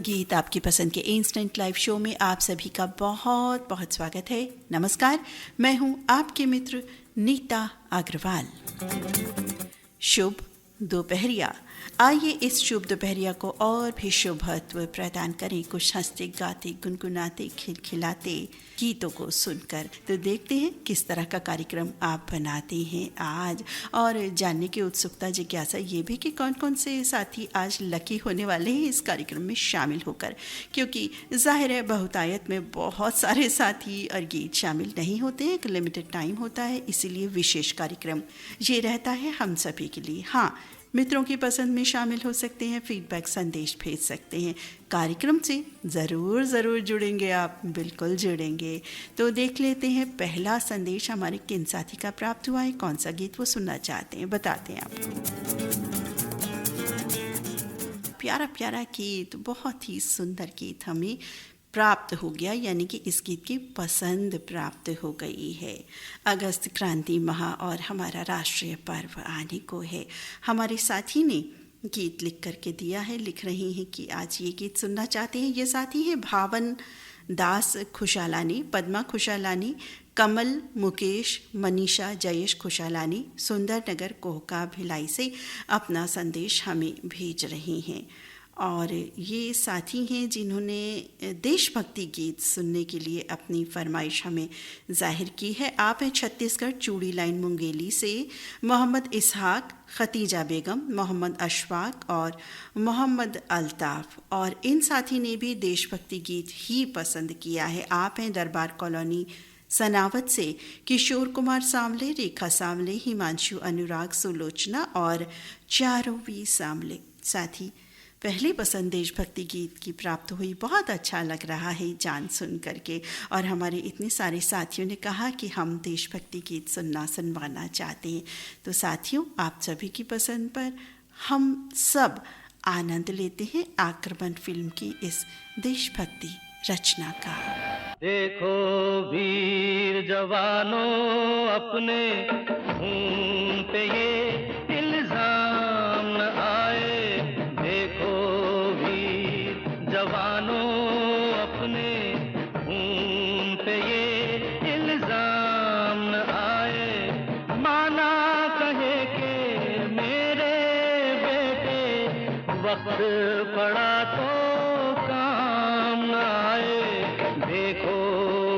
गीत आपकी पसंद के इंस्टेंट लाइव शो में आप सभी का बहुत बहुत स्वागत है। नमस्कार, मैं हूं आपके मित्र नीता अग्रवाल। शुभ दोपहरिया। आइए इस शुभ दोपहरिया को और भी शुभत्व प्रदान करें कुछ हंसते गाते गुनगुनाते खिलखिलाते गीतों को सुनकर। तो देखते हैं किस तरह का कार्यक्रम आप बनाते हैं आज, और जानने की उत्सुकता जिज्ञासा ये भी कि कौन कौन से साथी आज लकी होने वाले हैं इस कार्यक्रम में शामिल होकर, क्योंकि जाहिर है बहुतायत में बहुत सारे साथी और गीत शामिल नहीं होते हैं, एक लिमिटेड टाइम होता है, इसीलिए विशेष कार्यक्रम ये रहता है हम सभी के लिए। हाँ, मित्रों की पसंद में शामिल हो सकते हैं, फीडबैक संदेश भेज सकते हैं, कार्यक्रम से ज़रूर जुड़ेंगे आप, बिल्कुल जुड़ेंगे। तो देख लेते हैं पहला संदेश हमारे किन साथी का प्राप्त हुआ है, कौन सा गीत वो सुनना चाहते हैं, बताते हैं आपको। प्यारा गीत, बहुत ही सुंदर गीत हमें प्राप्त हो गया, यानी कि इस गीत की पसंद प्राप्त हो गई है। अगस्त क्रांति माह और हमारा राष्ट्रीय पर्व आने को है। हमारे साथी ने गीत लिख करके दिया है, लिख रही हैं कि आज ये गीत सुनना चाहते हैं। ये साथी है भावन दास खुशालानी, पद्मा खुशालानी, कमल, मुकेश, मनीषा, जयेश खुशालानी, सुंदर नगर कोहका भिलाई से अपना संदेश हमें भेज रही हैं। और ये साथी हैं जिन्होंने देशभक्ति गीत सुनने के लिए अपनी फरमाइश हमें जाहिर की है। आप हैं छत्तीसगढ़ चूड़ी लाइन मुंगेली से मोहम्मद इसहाक, खतीजा बेगम, मोहम्मद अशफाक और मोहम्मद अल्ताफ़, और इन साथी ने भी देशभक्ति गीत ही पसंद किया है। आप हैं दरबार कॉलोनी सनावत से किशोर कुमार सांवले, रेखा सांवले, हिमांशु, अनुराग, सुलोचना और चारों भी सांवले साथी। पहली पसंद देशभक्ति गीत की प्राप्त हुई, बहुत अच्छा लग रहा है जान सुन करके। और हमारे इतने सारे साथियों ने कहा कि हम देशभक्ति गीत सुनवाना चाहते हैं। तो साथियों, आप सभी की पसंद पर हम सब आनंद लेते हैं आक्रमण फिल्म की इस देशभक्ति रचना का। देखो वीर जवानों, अपने खून पे ये इल्जाम न आए। देखो वीर जवानों, अपने खून पे ये इल्जाम न आए। माना कहे के मेरे बेटे, वक्त पड़ा तो काम न आए। देखो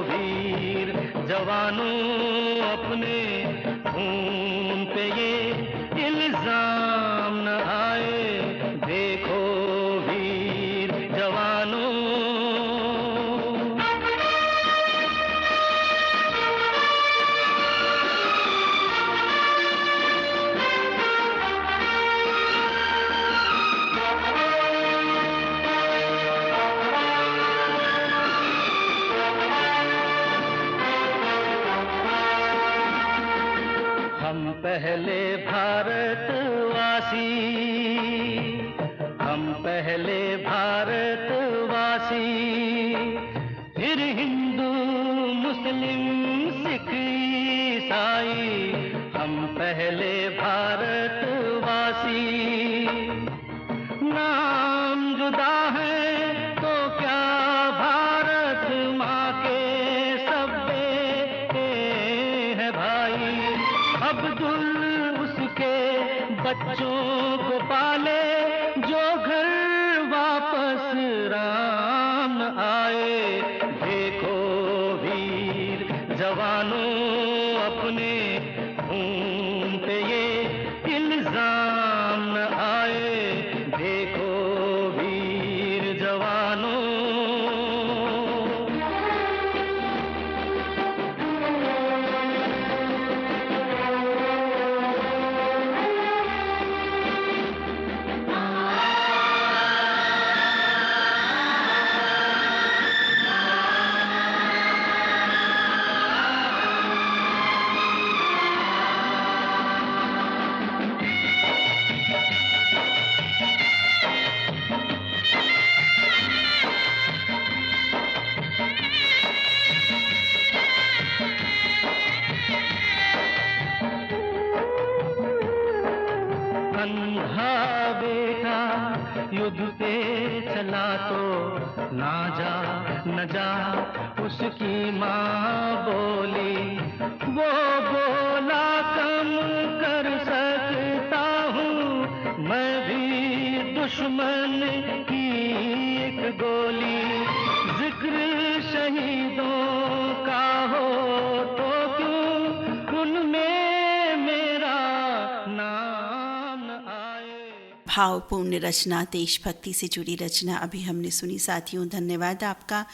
वीर जवानों, अपने खून पे ये इल्जाम न आए। देखो वीर जवानों। हम पहले भारतवासी, हम पहले भारतवासी, फिर हिंदू मुस्लिम सिख ईसाई। हम पहले भारतवासी। नाम जुदा है तो क्या, भारत माँ के सब बेटे हैं भाई। अब्दुल उसके बच्चों को पाले, जो घर वापस राम आए। देखो वीर जवानों, अपने खून पे ये इल्जाम न आए। देखो वीर जवानों। चला तो ना जा न जा, उसकी माँ बोली। वो बोला कम कर सकता हूँ मैं भी दुश्मन की एक गोली। जिक्र शहीदों का हो तो क्यों उनमें मेरा नाम न आए। भावपूर्ण रचना, देशभक्ति से जुड़ी रचना अभी हमने सुनी। साथियों, धन्यवाद आपका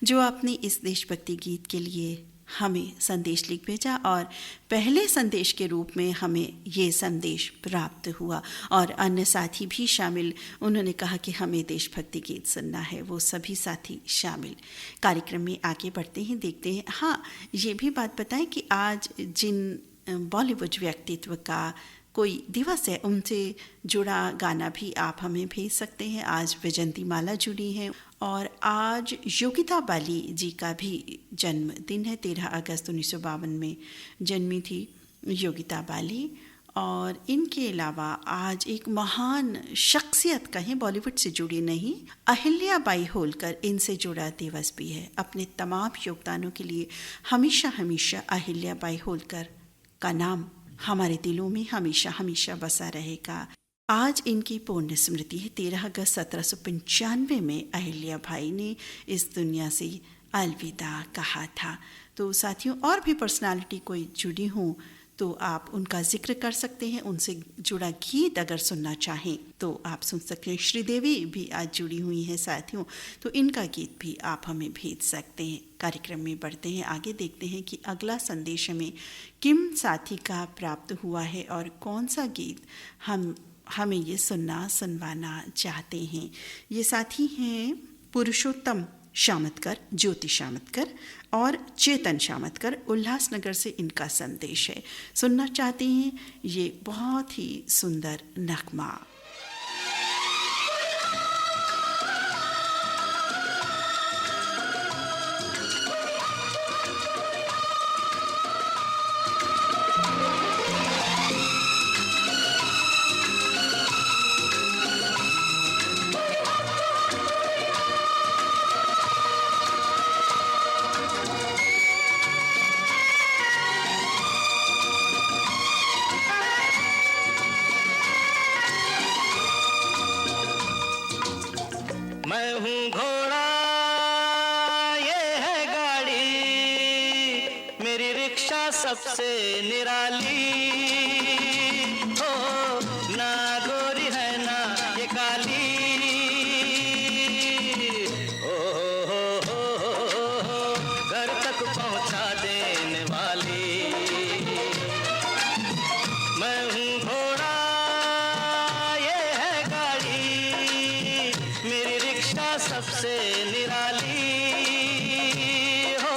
जो आपने इस देशभक्ति गीत के लिए हमें संदेश लिख भेजा और पहले संदेश के रूप में हमें ये संदेश प्राप्त हुआ और अन्य साथी भी शामिल। उन्होंने कहा कि हमें देशभक्ति गीत सुनना है, वो सभी साथी शामिल। कार्यक्रम में आगे बढ़ते हैं, देखते हैं। हाँ, ये भी बात बताएं कि आज जिन बॉलीवुड व्यक्तित्व का कोई दिवस है उनसे जुड़ा गाना भी आप हमें भेज सकते हैं। आज वैजंती माला जुड़ी हैं और आज योगिता बाली जी का भी जन्मदिन है। 13 अगस्त 1952 में जन्मी थी योगिता बाली। और इनके अलावा आज एक महान शख्सियत कहें, बॉलीवुड से जुड़ी नहीं, अहिल्या बाई होलकर, इनसे जुड़ा दिवस भी है। अपने तमाम योगदानों के लिए हमेशा हमेशा अहिल्या बाई होलकर का नाम हमारे दिलों में हमेशा हमेशा बसा रहेगा। आज इनकी पुण्य स्मृति है। 13 अगस्त 1795 में अहिल्या बाई ने इस दुनिया से अलविदा कहा था। तो साथियों, और भी पर्सनालिटी कोई जुड़ी हों तो आप उनका जिक्र कर सकते हैं। उनसे जुड़ा गीत अगर सुनना चाहें तो आप सुन सकते हैं। श्रीदेवी भी आज जुड़ी हुई हैं साथियों, तो इनका गीत भी आप हमें भेज सकते हैं। कार्यक्रम में बढ़ते हैं आगे, देखते हैं कि अगला संदेश हमें किन साथी का प्राप्त हुआ है और कौन सा गीत हमें ये सुनवाना चाहते हैं। ये साथी हैं पुरुषोत्तम शामतकर, ज्योति शामतकर और चेतन शामतकर। उल्लासनगर से इनका संदेश है। सुनना चाहते हैं ये बहुत ही सुंदर नगमा। मैं हूँ घोड़ा, ये है गाड़ी, मेरी रिक्शा सबसे निराली। हो ना गोरी है ना ये काली। हो घर तक पहुँचा देने वाली। मैं हूँ घोड़ा, ये है गाड़ी, मेरी रिक्शा सबसे निराली। हो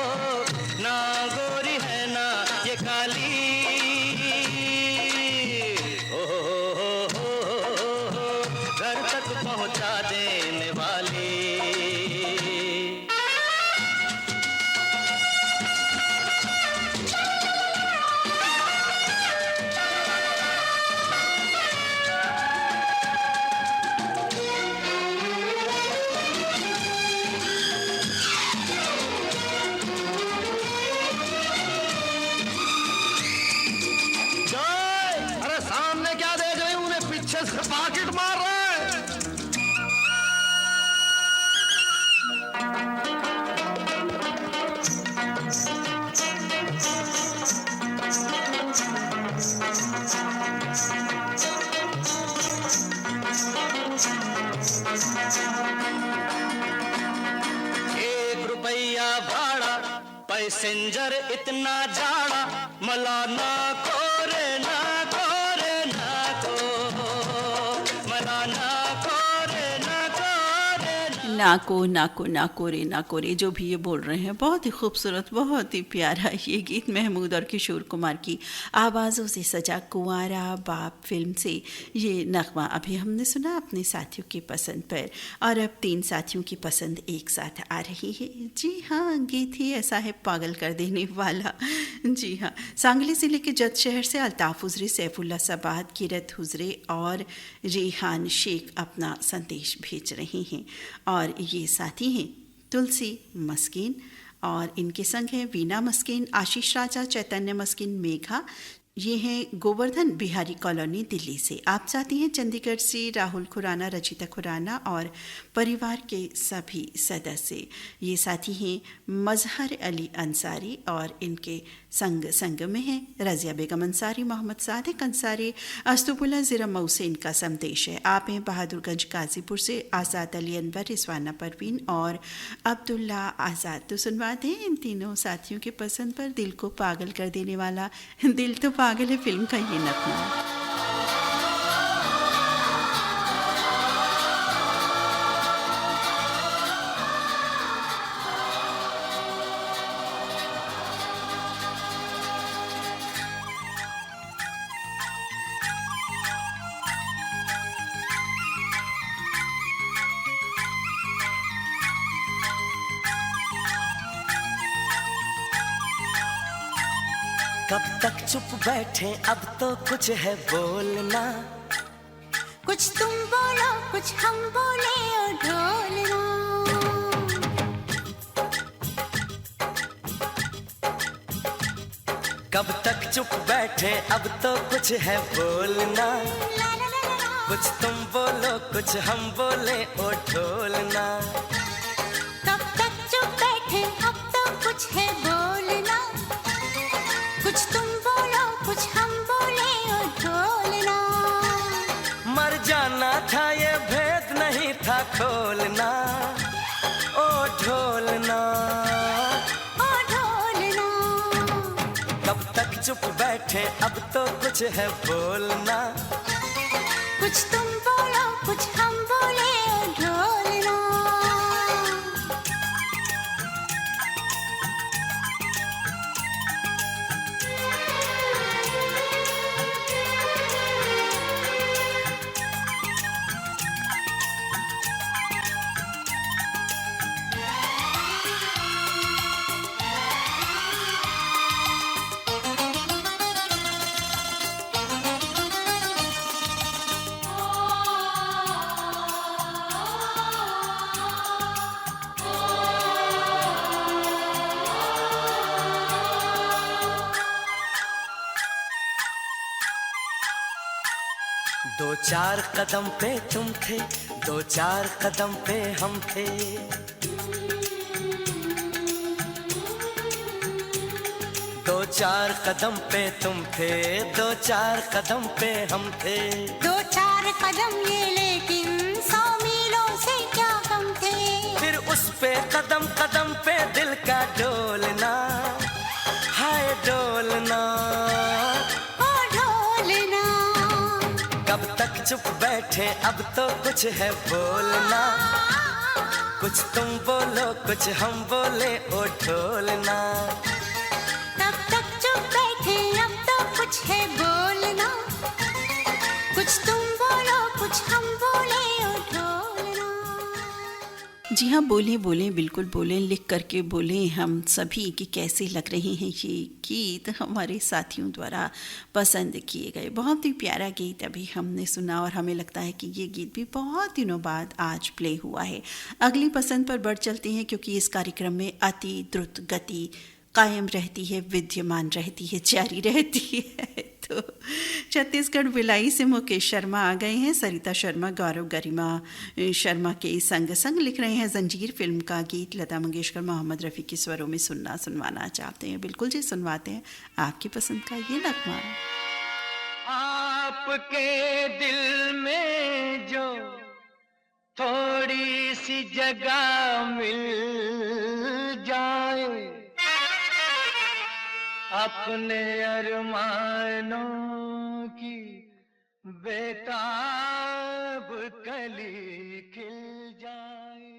ना गोरी है ना ये काली। हो घर तक पहुँचा देने वाली। अरे सामने क्या देख रहे हैं? उन्हें पीछे से पॉकेट मार रहे हैं। ₹1 भाड़ा, पैसेंजर इतना जाड़ा, मलाना कोरे ना कोरे ना को, मलाना कोरे ना कोरे ना। नाको नाको नाको रे जो भी ये बोल रहे हैं, बहुत ही खूबसूरत, बहुत ही प्यारा ये गीत महमूद और किशोर कुमार की आवाज़ों से सजा कुंवारा बाप फिल्म से ये नगमा अभी हमने सुना अपने साथियों की पसंद पर। और अब 3 साथियों की पसंद एक साथ आ रही है। जी हाँ, गीत ही ऐसा है पागल कर देने वाला। जी हाँ, सांगली जिले के जत शहर से अल्ताफ हुजरे, सैफुल्ला सबाद, किरत हुजरे और रेहान शेख अपना संदेश भेज रहे हैं। और ये साथी हैं तुलसी मस्किन और इनके संग हैं वीना मस्किन, आशीष राजा, चैतन्य मस्किन, मेघा। ये हैं गोवर्धन बिहारी कॉलोनी दिल्ली से। आप साथी हैं चंडीगढ़ से राहुल खुराना, रचिता खुराना और परिवार के सभी सदस्य। ये साथी हैं मजहर अली अंसारी और इनके संग में हैं रज़िया बेगम अंसारी, मोहम्मद सादिक अंसारी, अस्तुबुल्ला ज़िरा मऊ से इनका संदेश है। आप हैं बहादुरगंज गाजीपुर से आज़ाद अली अनवर, रिजवाना परवीन और अब्दुल्ला आज़ाद। तो सुनवाते हैं इन तीनों साथियों के पसंद पर दिल को पागल कर देने वाला दिल तो पागल है फिल्म का ये नगमा। कब तक चुप बैठे, अब तो कुछ है बोलना। कुछ तुम बोलो कुछ हम बोले ओ ढोलना। कब तक चुप बैठे, अब तो कुछ है बोलना। कुछ तुम बोलो कुछ हम बोले ओ ढोलना। कब तक चुप बैठे, अब तो कुछ है बोलना। कुछ तुम बोलो कुछ हम बोले ओ ढोलना। मर जाना था ये भेद नहीं था खोलना। ओ ढोलना ओ ढोलना। कब तक चुप बैठे, अब तो कुछ है बोलना। कुछ तुम बोलो कुछ हम बोले ओ ढोलना। दो चार कदम पे तुम थे, 2-4 कदम पे हम थे। दो चार कदम पे तुम थे, 2-4 कदम पे हम थे। 2-4 कदम ये लेकिन 100 मीलों से क्या कम थे। फिर उस पे कदम कदम पे दिल का डोलना, हाय डोलना। ओ ढोलना। कब तक चुप बैठे, अब तो कुछ है बोलना। कुछ तुम बोलो कुछ हम बोले ओ ढोलना। तब तक चुप बैठे, अब तो कुछ है बोलना। कुछ तुम बोलो कुछ हम बोले ओ ढोलना। जी हाँ, बोलें बोलें बिल्कुल बोलें, लिख करके बोलें हम सभी कि कैसे लग रहे हैं ये गीत हमारे साथियों द्वारा पसंद किए गए। बहुत ही प्यारा गीत अभी हमने सुना और हमें लगता है कि ये गीत भी बहुत दिनों बाद आज प्ले हुआ है। अगली पसंद पर बढ़ चलते हैं क्योंकि इस कार्यक्रम में अति द्रुत गति कायम रहती है, विद्यमान रहती है, जारी रहती है। तो छत्तीसगढ़ भिलाई से मुकेश शर्मा आ गए हैं। सरिता शर्मा, गौरव गरिमा शर्मा के संग संग लिख रहे हैं जंजीर फिल्म का गीत लता मंगेशकर, मोहम्मद रफ़ी के स्वरों में सुनवाना चाहते हैं। बिल्कुल जी, सुनवाते हैं आपकी पसंद का ये नगमा। आपके दिल में जो थोड़ी सी जगह मिल जाए, अपने अरमानों की बेताब कली खिल जाए।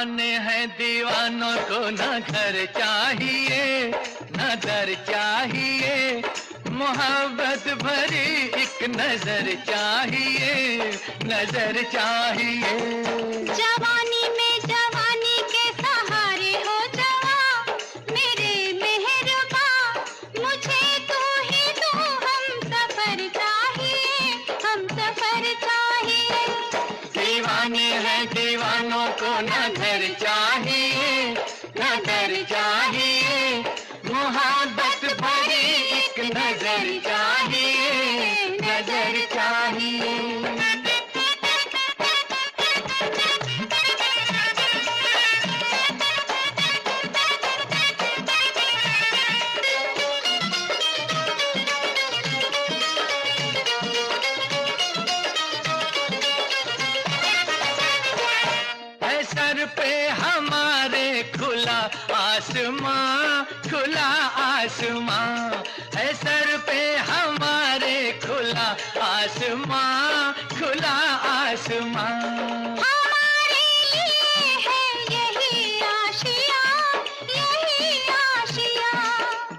दीवाने हैं दीवानों को न घर चाहिए न दर चाहिए, मोहब्बत भरी एक नजर चाहिए, नजर चाहिए। जवानी में जवानी के सहारे हो जवां, मेरे मेहरबा मुझे तू ही तू, हम सफर चाहिए, हम सफर चाहिए। दीवाने हैं दीवानों को न घर चाहिए न दर चाहिए, मोहब्बत भरी एक नजर चाहिए, नजर चाहिए। सर पे हमारे खुला आसमां, खुला आसमां है सर पे हमारे, खुला आसमां, खुला आसमां। हमारे लिए है यही आशिया, यही आशिया।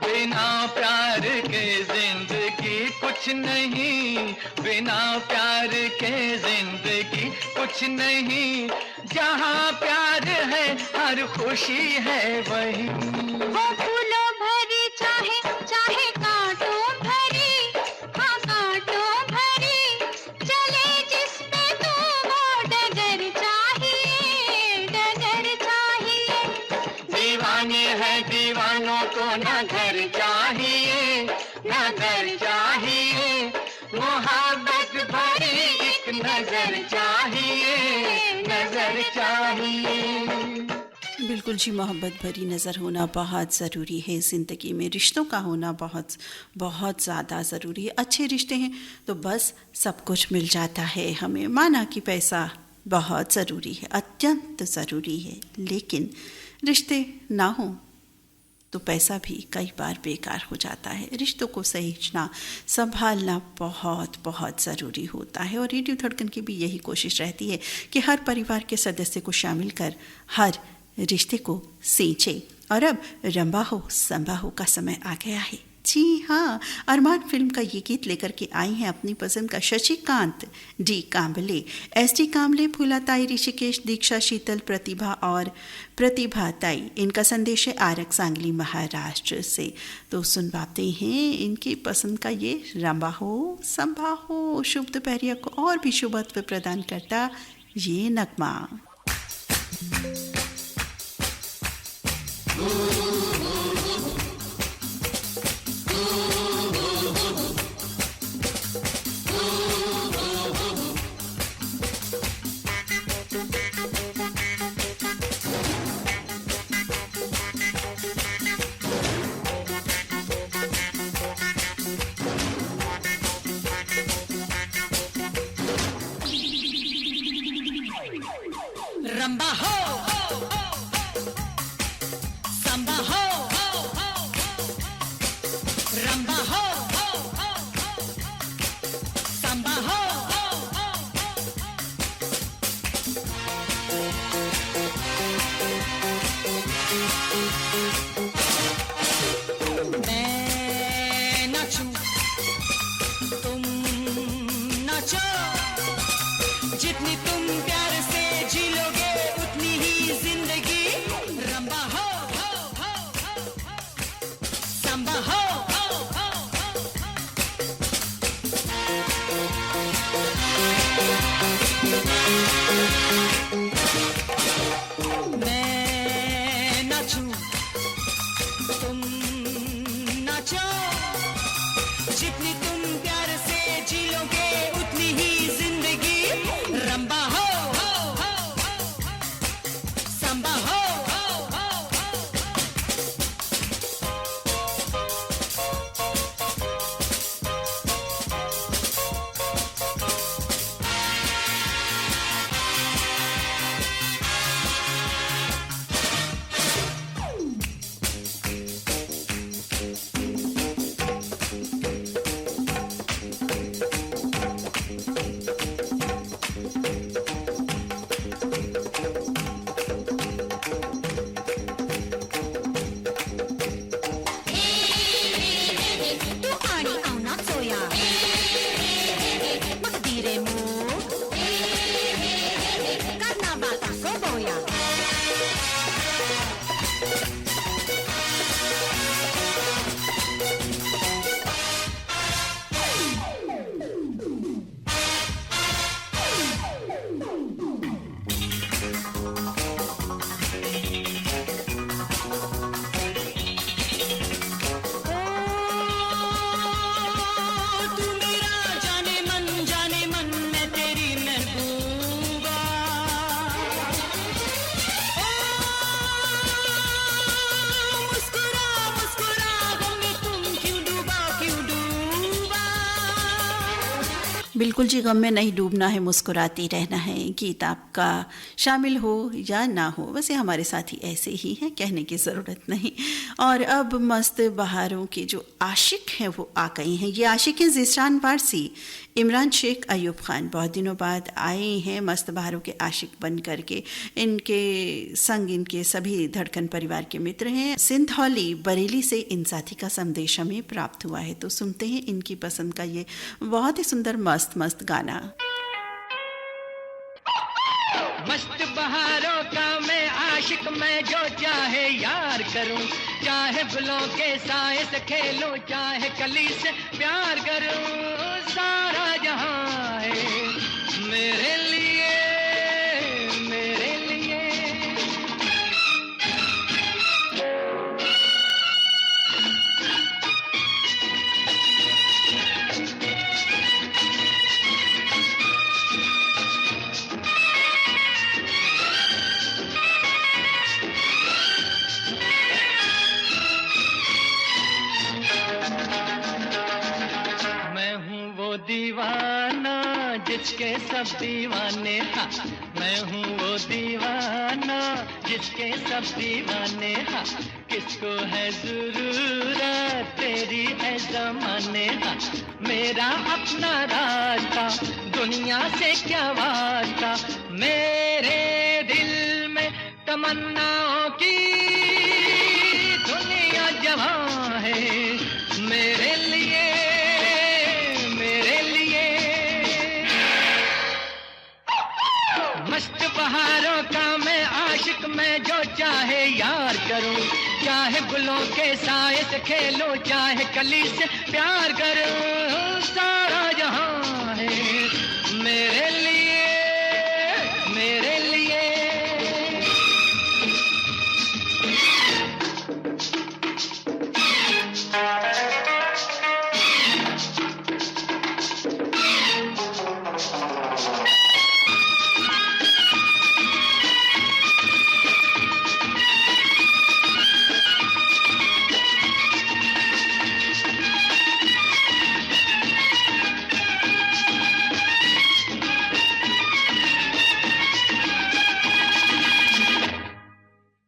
बिना प्यार के जिंदगी कुछ नहीं, बिना प्यार के जिंदगी कुछ नहीं, जहाँ प्यार है हर खुशी है वही। वो फूलों भरी चाहे चाहे कांटों भरी, हाँ कांटों भरी, चले जिस पे तू वो डगर चाहिए, डगर चाहिए। दीवाने हैं दीवानों को न घर चाहिए न दर चाहिए, मोहब्बत भरी एक नजर चाहिए, नजर चाहिए। बिल्कुल जी, मोहब्बत भरी नज़र होना बहुत ज़रूरी है ज़िंदगी में। रिश्तों का होना बहुत बहुत ज़्यादा ज़रूरी है। अच्छे रिश्ते हैं तो बस सब कुछ मिल जाता है हमें। माना कि पैसा बहुत ज़रूरी है, अत्यंत ज़रूरी है, लेकिन रिश्ते ना हो तो पैसा भी कई बार बेकार हो जाता है। रिश्तों को सहेजना, संभालना बहुत बहुत ज़रूरी होता है। और रेडियो धड़कन की भी यही कोशिश रहती है कि हर परिवार के सदस्य को शामिल कर हर रिश्ते को सींचे। और अब रंबा हो संबा हो का समय आ गया है। जी हाँ, अरमान फिल्म का ये गीत लेकर के आई हैं अपनी पसंद का Shashikant, D Kamble, S D Kamble, Phulatai, Rishikesh, Diksha, Sheetal, Pratibha और प्रतिभा ताई। इनका संदेश है आरक, सांगली, महाराष्ट्र से। तो सुनवाते हैं इनकी पसंद का ये रंबा हो संबा हो। शुभ दोपहरिया को और भी शुभत्व प्रदान करता ये नगमा। रंबा हो संबा हो, रंबा हो संबा हो। मैं नाचूं तुम नाचो, जितनी तुम प्यार से जी लोगे उतनी ही जिंदगी। रंबा हो संबा हो, मैं नाचूं तुम नाचो, जितनी तुम प्यार से जी लोगे उतनी ही जिंदगी। रंबा हो बिल्कुल जी, गम में नहीं डूबना है, मुस्कुराते रहना है। गीत आपका शामिल हो या ना हो, वैसे हमारे साथी ऐसे ही हैं, कहने की ज़रूरत नहीं। और अब मस्त बहारों के जो आशिक हैं वो आ गए हैं। ये आशिक हैं ज़ीशान वारसी, इमरान शेख, अयूब खान। बहुत दिनों बाद आए हैं मस्त बहारों के आशिक बन करके। इनके संग इनके सभी धड़कन परिवार के मित्र हैं। सिंधौली बरेली से इन साथी का संदेश हमें प्राप्त हुआ है, तो सुनते हैं इनकी पसंद का ये बहुत ही सुंदर मस्त मस्त गाना। मस्त बहारों का मैं आशिक, मैं जो चाहे यार करूं, चाहे गुलों के साए से खेलूं, चाहे कली से प्यार करूं, सारा जहां है मेरे लिए, मेरे लिए। दीवाना जिसके सब दीवाने, हाँ मैं हूँ वो दीवाना जिसके सब दीवाने, हाँ किसको है जरूरत तेरी है ज़माने, हाँ मेरा अपना रास्ता दुनिया से क्या वास्ता, मेरे दिल में तमन्नाओं की दुनिया जवां है मेरे लिए, मस्त बहारों का मैं आशिक, मैं जो चाहे यार करूं, चाहे गुलों के साए से खेलूं, चाहे कली से प्यार करूं, सारा जहां है मेरे लिए, मेरे लिए।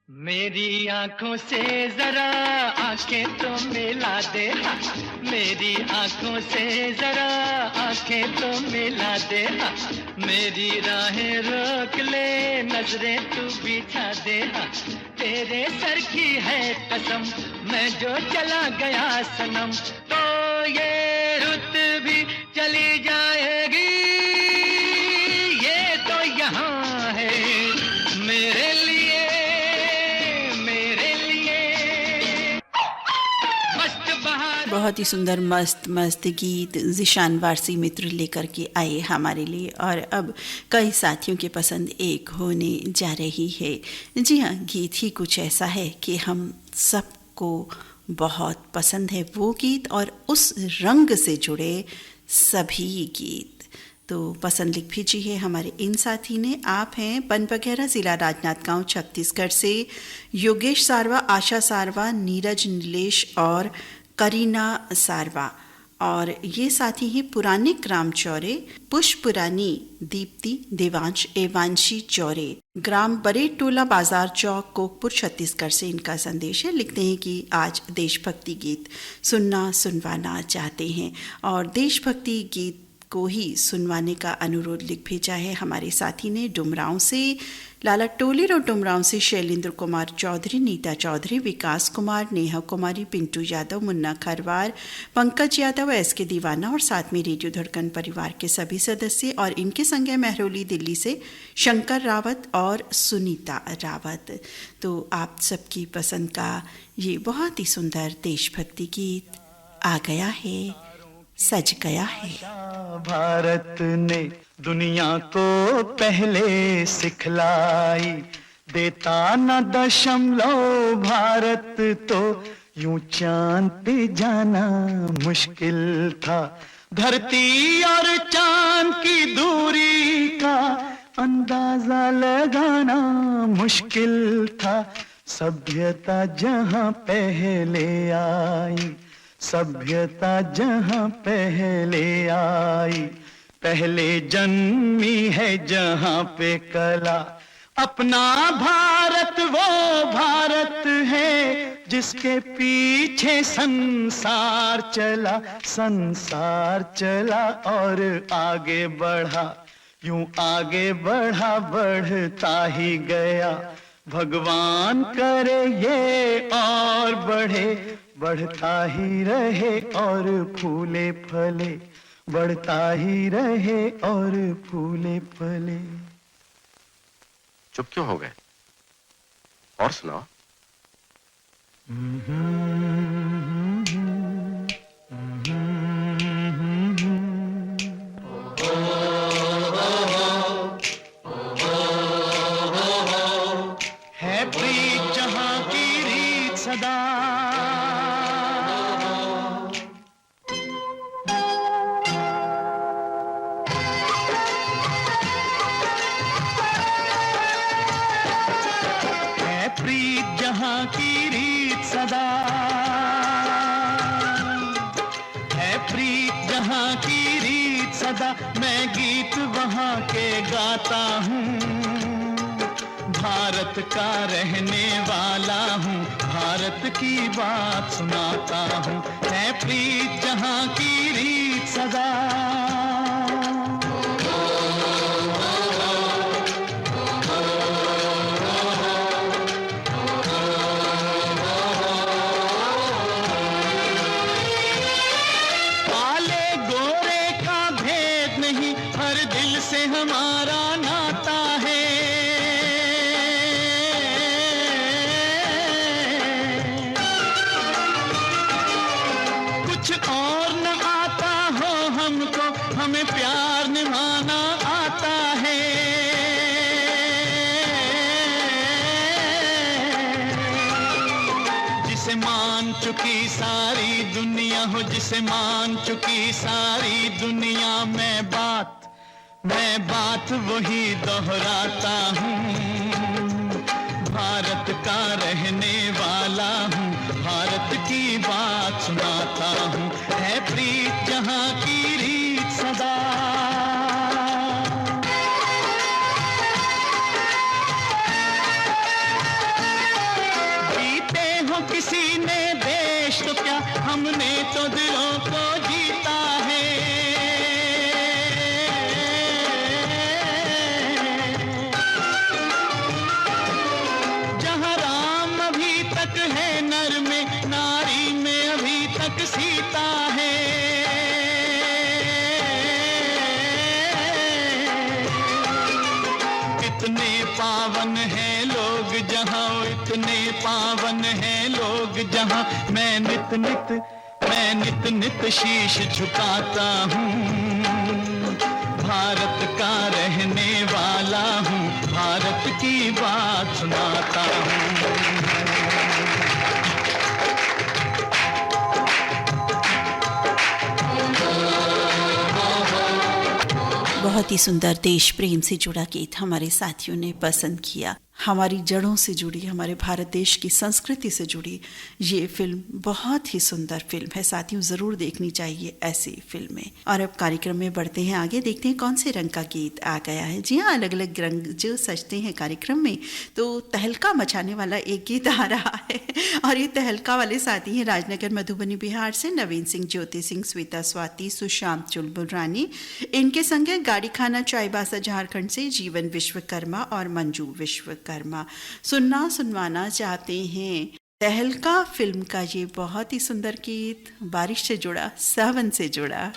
मेरी आंखों से जरा आंखें तो मिला दे, हाँ मेरी आंखों से जरा आंखें तो मिला दे, हाँ मेरी राहें रोक ले, नजरें तू बिछा दे, हाँ तेरे सर की है कसम, मैं जो चला गया सनम, तो ये रुत भी चली जाएगी, ये तो यहाँ है मेरे लिए, बहुत ही सुंदर मस्त मस्त गीत ज़ीशान वारसी मित्र लेकर के आए हमारे लिए। और अब कई साथियों की पसंद एक होने जा रही है। जी हाँ, गीत ही कुछ ऐसा है कि हम सबको बहुत पसंद है वो गीत और उस रंग से जुड़े सभी गीत। तो पसंद लिख भेजिए हमारे इन साथी ने। आप हैं बनबघेरा, ज़िला राजनांदगांव, छत्तीसगढ़ से योगेश सारवा, आशा सारवा, नीरज नीलेश और करीना सारवा। और ये साथी हैं पुराने ग्राम चौरे, पुष्परानी, दीप्ति, देवांश, एवांशी चौरे, ग्राम बड़े टोला, बाजार चौक, कोकपुर, छत्तीसगढ़ से इनका संदेश है। लिखते हैं कि आज देशभक्ति गीत सुनवाना चाहते हैं और देशभक्ति गीत को ही सुनवाने का अनुरोध लिख भेजा है हमारे साथी ने डुमरांव से लाला टोलेर और डुमरांव से शैलेंद्र कुमार चौधरी, नीता चौधरी, विकास कुमार, नेहा कुमारी, पिंटू यादव, मुन्ना खरवार, पंकज यादव, एसके दीवाना और साथ में रेडियो धड़कन परिवार के सभी सदस्य। और इनके संग है महरौली दिल्ली से शंकर रावत और सुनीता रावत। तो आप सबकी पसंद का ये बहुत ही सुंदर देशभक्ति गीत आ गया है, सज गया है। भारत ने दुनिया को पहले सिखलाई, देता न दशमलव भारत तो यूं चांद पे जाना मुश्किल था। धरती और चांद की दूरी का अंदाजा लगाना मुश्किल था। सभ्यता जहां पहले आई, सभ्यता जहां पहले आई, पहले जन्मी है जहां पे कला। अपना भारत वो भारत है जिसके पीछे संसार चला, संसार चला और आगे बढ़ा, यूं आगे बढ़ा बढ़ता ही गया। भगवान करे ये और बढ़े, बढ़ता ही रहे और फूले फले, बढ़ता ही रहे और फूले फले। चुप क्यों हो गए? और सुनाओ। है प्रीत जहां की रीत सदा, प्रीत जहां की रीत सदा, है प्रीत जहां की रीत सदा। मैं गीत वहां के गाता हूँ, भारत का रहने वाला हूँ, भारत की बात सुनाता हूँ। है प्रीत जहां की रीत सदा। हमारा नाता है, कुछ और न आता हो हमको, हमें प्यार निभाना आता है। जिसे मान चुकी सारी दुनिया हो, जिसे मान चुकी सारी दुनिया, मैं बात वही दोहराता हूँ। भारत का रहने वाला हूँ, भारत की बात सुनाता हूँ। है प्रीत जहां की रीत सदा। जीते हो किसी ने देश तो क्या, हमने तो दिलों को जीता है। सीता है, इतने पावन हैं लोग जहां, इतने पावन हैं लोग जहां। मैं नित नित शीश झुकाता हूँ। भारत का रहने वाला हूँ, भारत की बात सुनाता हूँ। बहुत ही सुंदर देश प्रेम से जुड़ा गीत हमारे साथियों ने पसंद किया। हमारी जड़ों से जुड़ी, हमारे भारत देश की संस्कृति से जुड़ी ये फिल्म बहुत ही सुंदर फिल्म है। साथियों, ज़रूर देखनी चाहिए ऐसी फिल्में। और अब कार्यक्रम में बढ़ते हैं आगे, देखते हैं कौन से रंग का गीत आ गया है। जी हाँ, अलग अलग रंग जो सजते हैं कार्यक्रम में, तो तहलका मचाने वाला एक गीत आ रहा है। और ये तहलका वाले साथी हैं राजनगर मधुबनी बिहार से नवीन सिंह, ज्योति सिंह, श्वेता स्वाति, सुशांत चुलबुल रानी। इनके संग है गाड़ी खाना चाईबासा झारखंड से जीवन विश्वकर्मा और मंजू विश्वकर्मा। सुनवाना चाहते हैं तहलका फिल्म का ये बहुत ही सुंदर गीत, बारिश से जुड़ा, सावन से जुड़ा।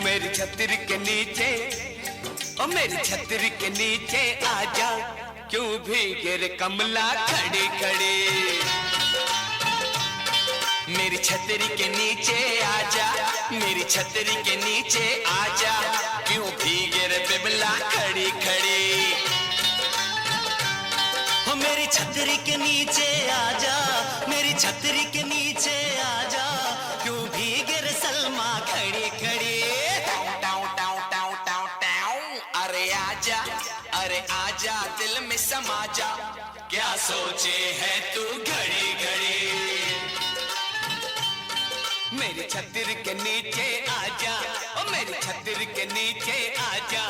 मेरी छतरी के नीचे ओ मेरी छतरी के नीचे आजा, क्यों भीगे रे कमला खड़ी खड़ी। मेरी छतरी के नीचे आजा, मेरी छतरी के नीचे आजा, क्यों भीगे रे बिमला खड़ी खड़ी। हो मेरी छतरी के नीचे आजा, मेरी छतरी के नीचे आजा, क्यों भीगे रे सलमा खड़ी खड़ी। Tau tau tau tau tau, अरे आजा, अरे आजा, दिल में समा जा, क्या सोचे है तू घड़ी घड़ी। मेरी छतरी के नीचे आजा, ओ मेरी छतरी के नीचे आजा,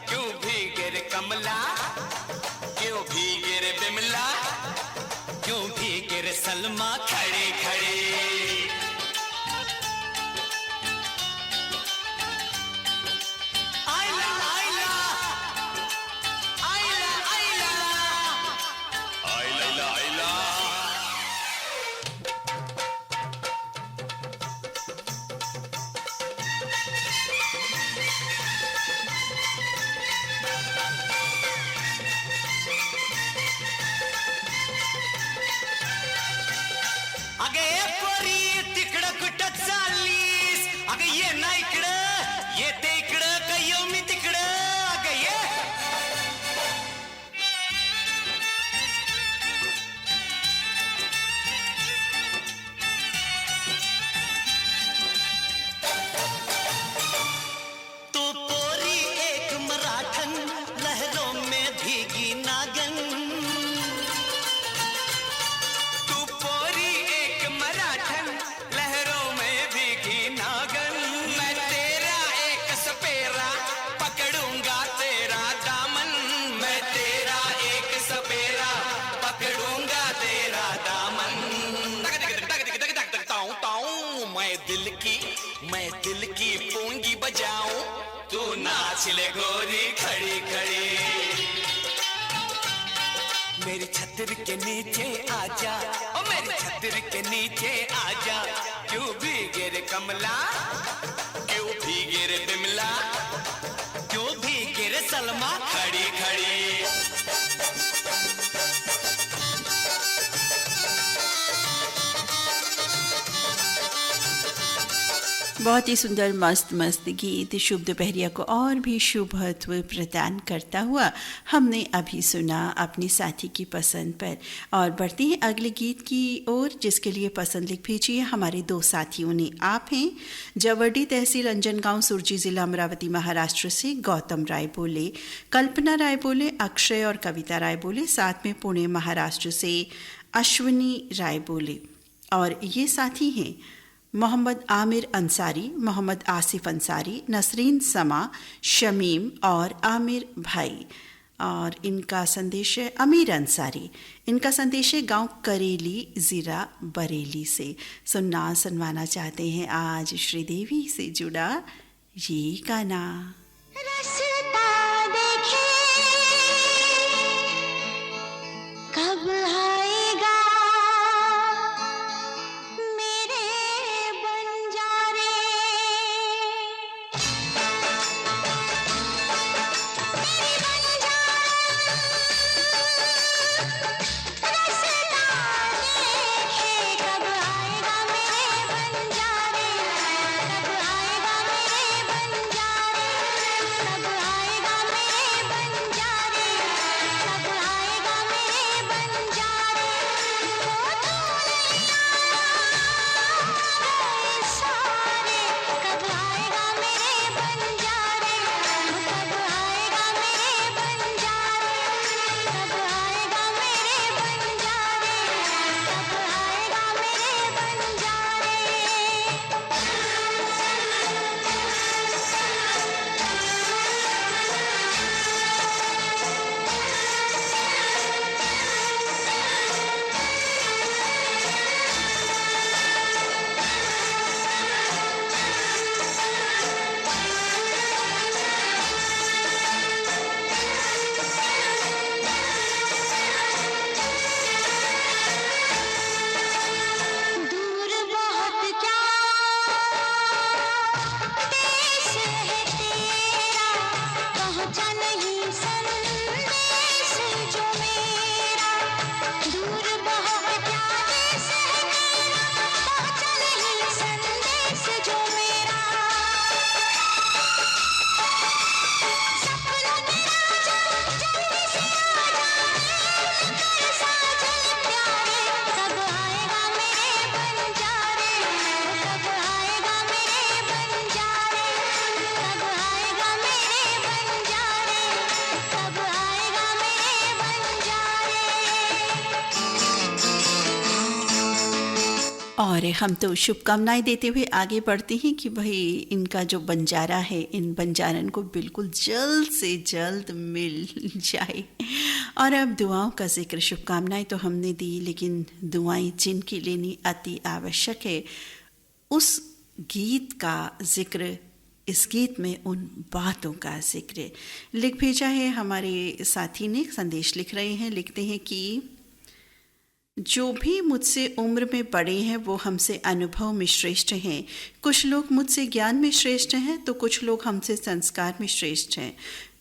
क्यों भीगे रे कमला, क्यों भीगे रे बिमला, क्यों भीगे रे सलमा खड़ी खड़ी। आइला आइला आइला आइला आइला आइला। अगे पोरी तिकडं कुठं चाललीस, अगं ये ना इकडं, येते इकडं का येऊ मी तिकडं, अगं ये। तू पोरी एक मराठन, लहरों में भीगी नागन। तू पोरी एक मराठन, लहरों में भीगी नागन। मैं तेरा एक सपेरा, पकड़ूंगा तेरा दामन। मैं तेरा एक सपेरा, पकड़ूंगा तेरा दामन। ताऊ ताऊ, मैं दिल की पूंगी बजाऊं, तू नाच ले गोरी खड़ी खड़ी। मेरी छतरी के नीचे आजा, ओ मेरी छतरी के नीचे आजा, क्यों भीगे रे कमला, क्यों भीगे रे बिमला, क्यों भीगे रे सलमा खड़ी खड़ी। बहुत ही सुंदर मस्त मस्त गीत शुभ दोपहरिया को और भी शुभत्व प्रदान करता हुआ हमने अभी सुना अपनी साथी की पसंद पर। और बढ़ते हैं अगले गीत की ओर, जिसके लिए पसंद लिख भेजिए हमारे दो साथियों ने। आप हैं जवर्डी तहसील अंजनगांव सुरजी जिला अमरावती महाराष्ट्र से गौतम राय बोले, कल्पना राय बोले, अक्षय और कविता राय बोले, साथ में पुणे महाराष्ट्र से अश्विनी राय बोले। और ये साथी हैं मोहम्मद आमिर अंसारी, मोहम्मद आसिफ अंसारी, नसरीन समा, शमीम और आमिर भाई। और इनका संदेश है अमीर अंसारी, इनका संदेश है गांव करेली ज़िला बरेली से। सुनवाना चाहते हैं आज श्रीदेवी से जुड़ा ये गाना। रास्ता देखे कब आएगा, मेरे बंजारे मेरे बंजारे। रास्ता देखे कब आएगा मेरे बंजारे, कब आएगा मेरे बंजारे। और हम तो शुभकामनाएं देते हुए आगे बढ़ते हैं कि भाई इनका जो बंजारा है, इन बंजारन को बिल्कुल जल्द से जल्द मिल जाए। और अब दुआओं का जिक्र, शुभकामनाएं तो हमने दी, लेकिन दुआएं जिनकी लेनी अति आवश्यक है, उस गीत का जिक्र, इस गीत में उन बातों का जिक्र लिख भेजा है। हमारे साथी ने संदेश लिख रहे हैं, लिखते हैं कि जो भी मुझसे उम्र में बड़े हैं वो हमसे अनुभव में श्रेष्ठ हैं। कुछ लोग मुझसे ज्ञान में श्रेष्ठ हैं तो कुछ लोग हमसे संस्कार में श्रेष्ठ हैं।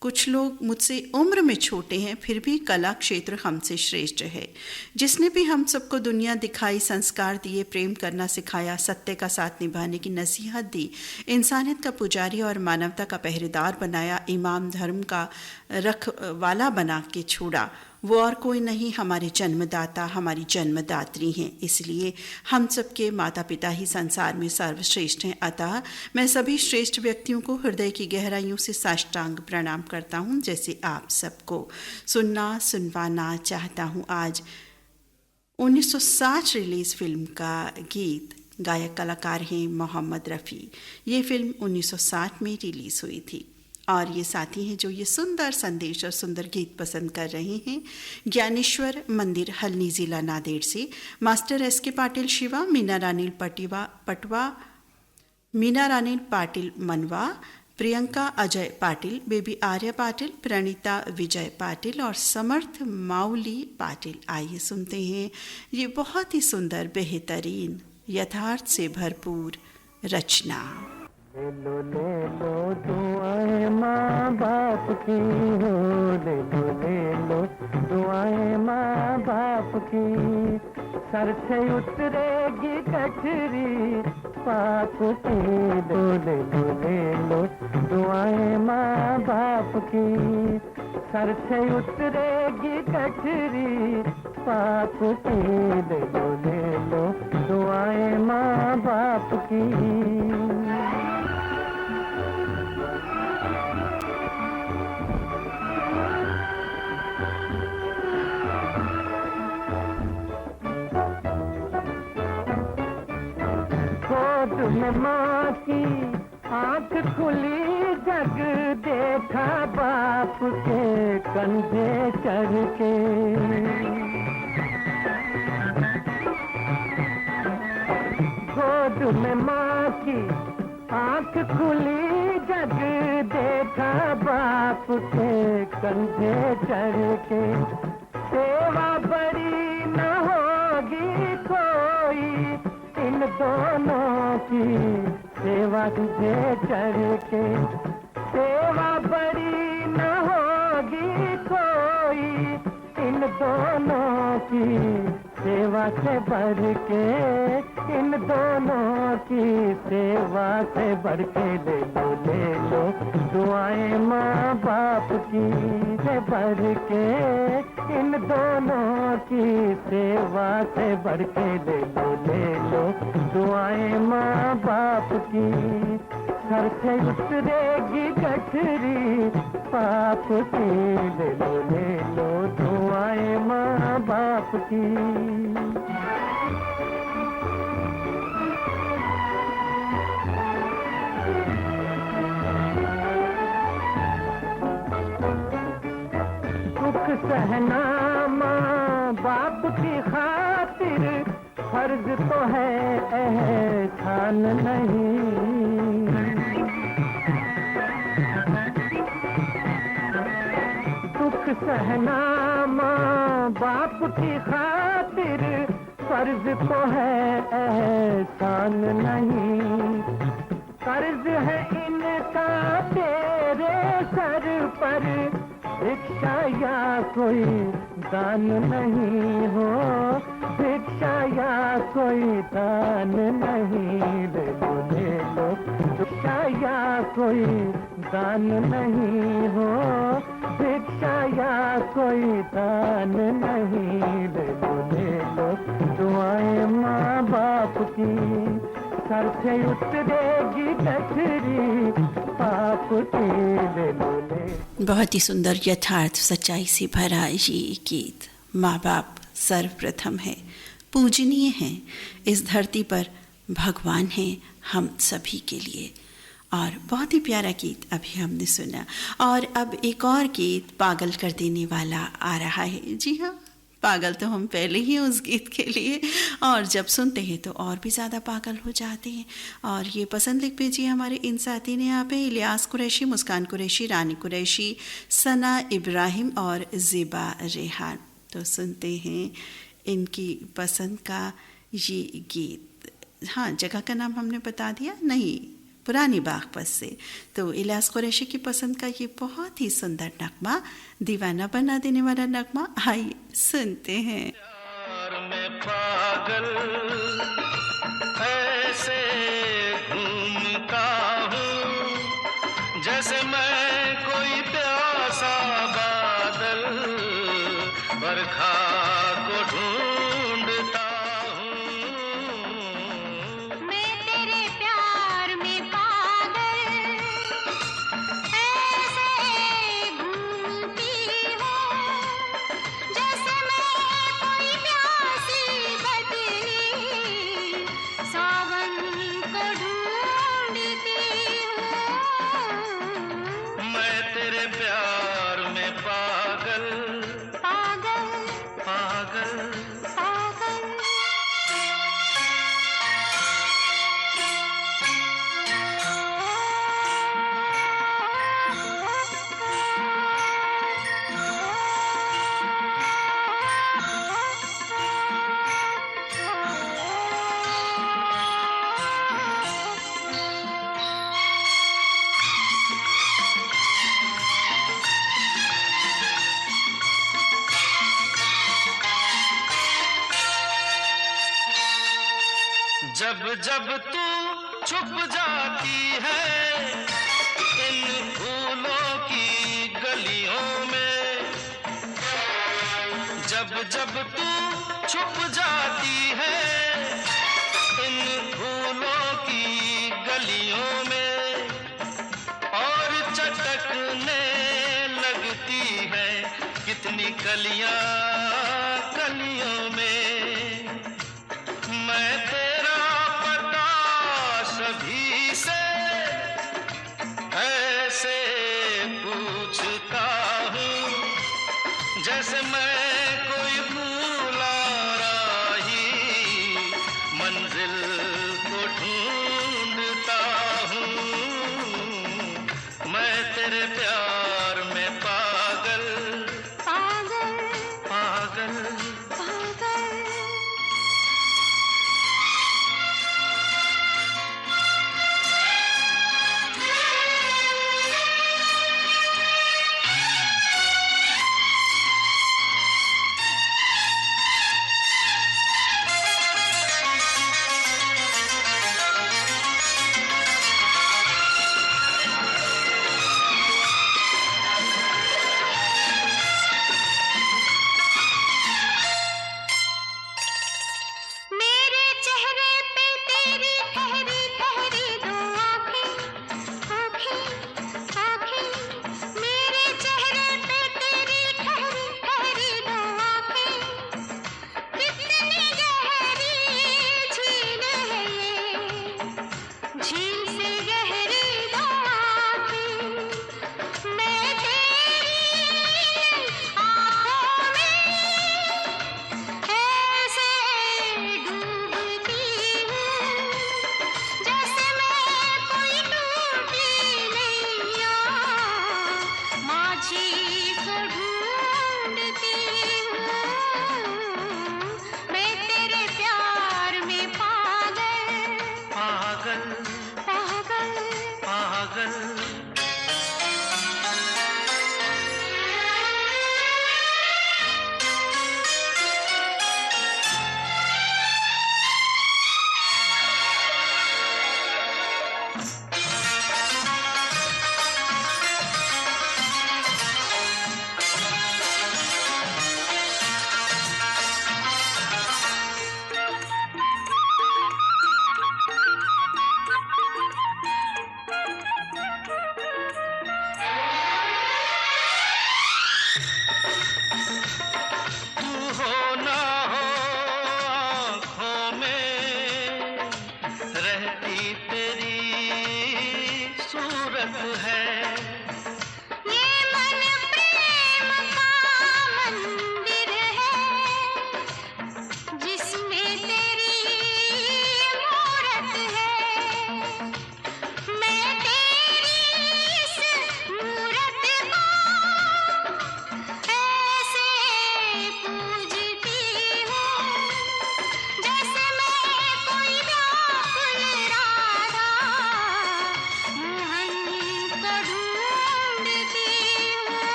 कुछ लोग मुझसे उम्र में छोटे हैं फिर भी कला क्षेत्र हमसे श्रेष्ठ है। जिसने भी हम सबको दुनिया दिखाई, संस्कार दिए, प्रेम करना सिखाया, सत्य का साथ निभाने की नसीहत दी, इंसानियत का पुजारी और मानवता का पहरेदार बनाया, इमाम धर्म का रखवाला बना के छोड़ा, वो और कोई नहीं, हमारे जन्मदाता, हमारी जन्मदात्री हैं। इसलिए हम सबके माता पिता ही संसार में सर्वश्रेष्ठ हैं। अतः मैं सभी श्रेष्ठ व्यक्तियों को हृदय की गहराइयों से साष्टांग प्रणाम करता हूँ, जैसे आप सबको सुनवाना चाहता हूँ। आज 1960 रिलीज फिल्म का गीत, गायक कलाकार हैं मोहम्मद रफ़ी। ये फिल्म 1960 में रिलीज़ हुई थी और ये साथी हैं जो ये सुंदर संदेश और सुंदर गीत पसंद कर रहे हैं। ज्ञानेश्वर मंदिर, हल्नी, जिला नांदेड़ से मास्टर एस.के. पाटिल शिवा, मीना रानील पटवा, मीना रानील पाटिल मनवा, प्रियंका अजय पाटिल, बेबी आर्या पाटिल, प्रणीता विजय पाटिल और समर्थ माउली पाटिल। आइए सुनते हैं ये बहुत ही सुंदर, बेहतरीन, यथार्थ से भरपूर रचना। ले लो दुआएं माँ बाप की हो, ले लो दुआएं माँ बाप की, सर से उतरेगी कचरी पाप की। ले लो दुआएं माँ बाप की, सर से उतरेगी कचरी पाप की। ले लो दुआएं माँ बाप की। में माँ की आँख खुली, जग देखा बाप के कंधे चढ़ के। गोद में माँ की आँख खुली, जग देखा बाप के कंधे चढ़ के। सेवा बड़ी न होगी कोई इन दोनों की, सेवा तुझे चढ़ के। सेवा बड़ी न होगी कोई इन दोनों की, सेवा से बढ़ के, इन दोनों की सेवा से बढ़ के। ले लो दुआएं माँ बाप की, से बढ़ के, इन दोनों की सेवा से बढ़ के। ले लो दुआएं माँ बाप की, सर से उतरेगी गठरी पाप की। ले लो दुआएं माँ बाप की। दुख सहना माँ बाप की खातिर फर्ज तो है, एहसान नहीं। दुख सहना माँ बाप की खातिर फर्ज तो है, एहसान नहीं। कर्ज है इनका तेरे सर पर, भिक्षा या कोई दान नहीं हो, भिक्षा या कोई दान नहीं। ले लो भिक्षा या कोई दान नहीं हो, भिक्षा या कोई दान नहीं। ले लो दुआएं माँ बाप की, सर से उतरेगी गठरी पाप की। ले लो बहुत ही सुंदर, यथार्थ, सच्चाई से भरा ये गीत। माँ बाप सर्वप्रथम है, पूजनीय हैं। इस धरती पर भगवान हैं हम सभी के लिए। और बहुत ही प्यारा गीत अभी हमने सुना। और अब एक और गीत पागल कर देने वाला आ रहा है। जी हाँ, पागल तो हम पहले ही उस गीत के लिए, और जब सुनते हैं तो और भी ज़्यादा पागल हो जाते हैं। और ये पसंद लिख भेजिए हमारे इन साथी ने यहाँ पे इलियास कुरैशी, मुस्कान कुरैशी, रानी कुरैशी, सना इब्राहिम और ज़ेबा रेहान। तो सुनते हैं इनकी पसंद का ये गीत। हाँ, जगह का नाम हमने बता दिया नहीं, पुरानी बागपत से। तो इलियास कुरैशी की पसंद का ये बहुत ही सुंदर नगमा, दीवाना बना देने वाला नगमा, आइए सुनते हैं। प्यार में पागल ऐसे घूमता हूँ जैसे मैं कोई प्यासा बादल बरखा को ढूंढता हूँ। मैं तेरे प्यार में पागल ऐसे घूमती हूँ जैसे मैं कोई प्यासी बदली सावन को ढूंढती हूँ। मैं तेरे प्यार में पागल पागल पागल पागल जब जब तू छुप जाती है इन फूलों की गलियों में, जब जब तू छुप जाती है इन फूलों की गलियों में और चटकने लगती है कितनी कलियां कलियों में। मैं तेरा पता सभी से ऐसे पूछता हूँ जैसे मैं कोई भूला राही मंजिल को ढूंढता हूँ। मैं तेरे प्यार में पागल पागल पागल पागल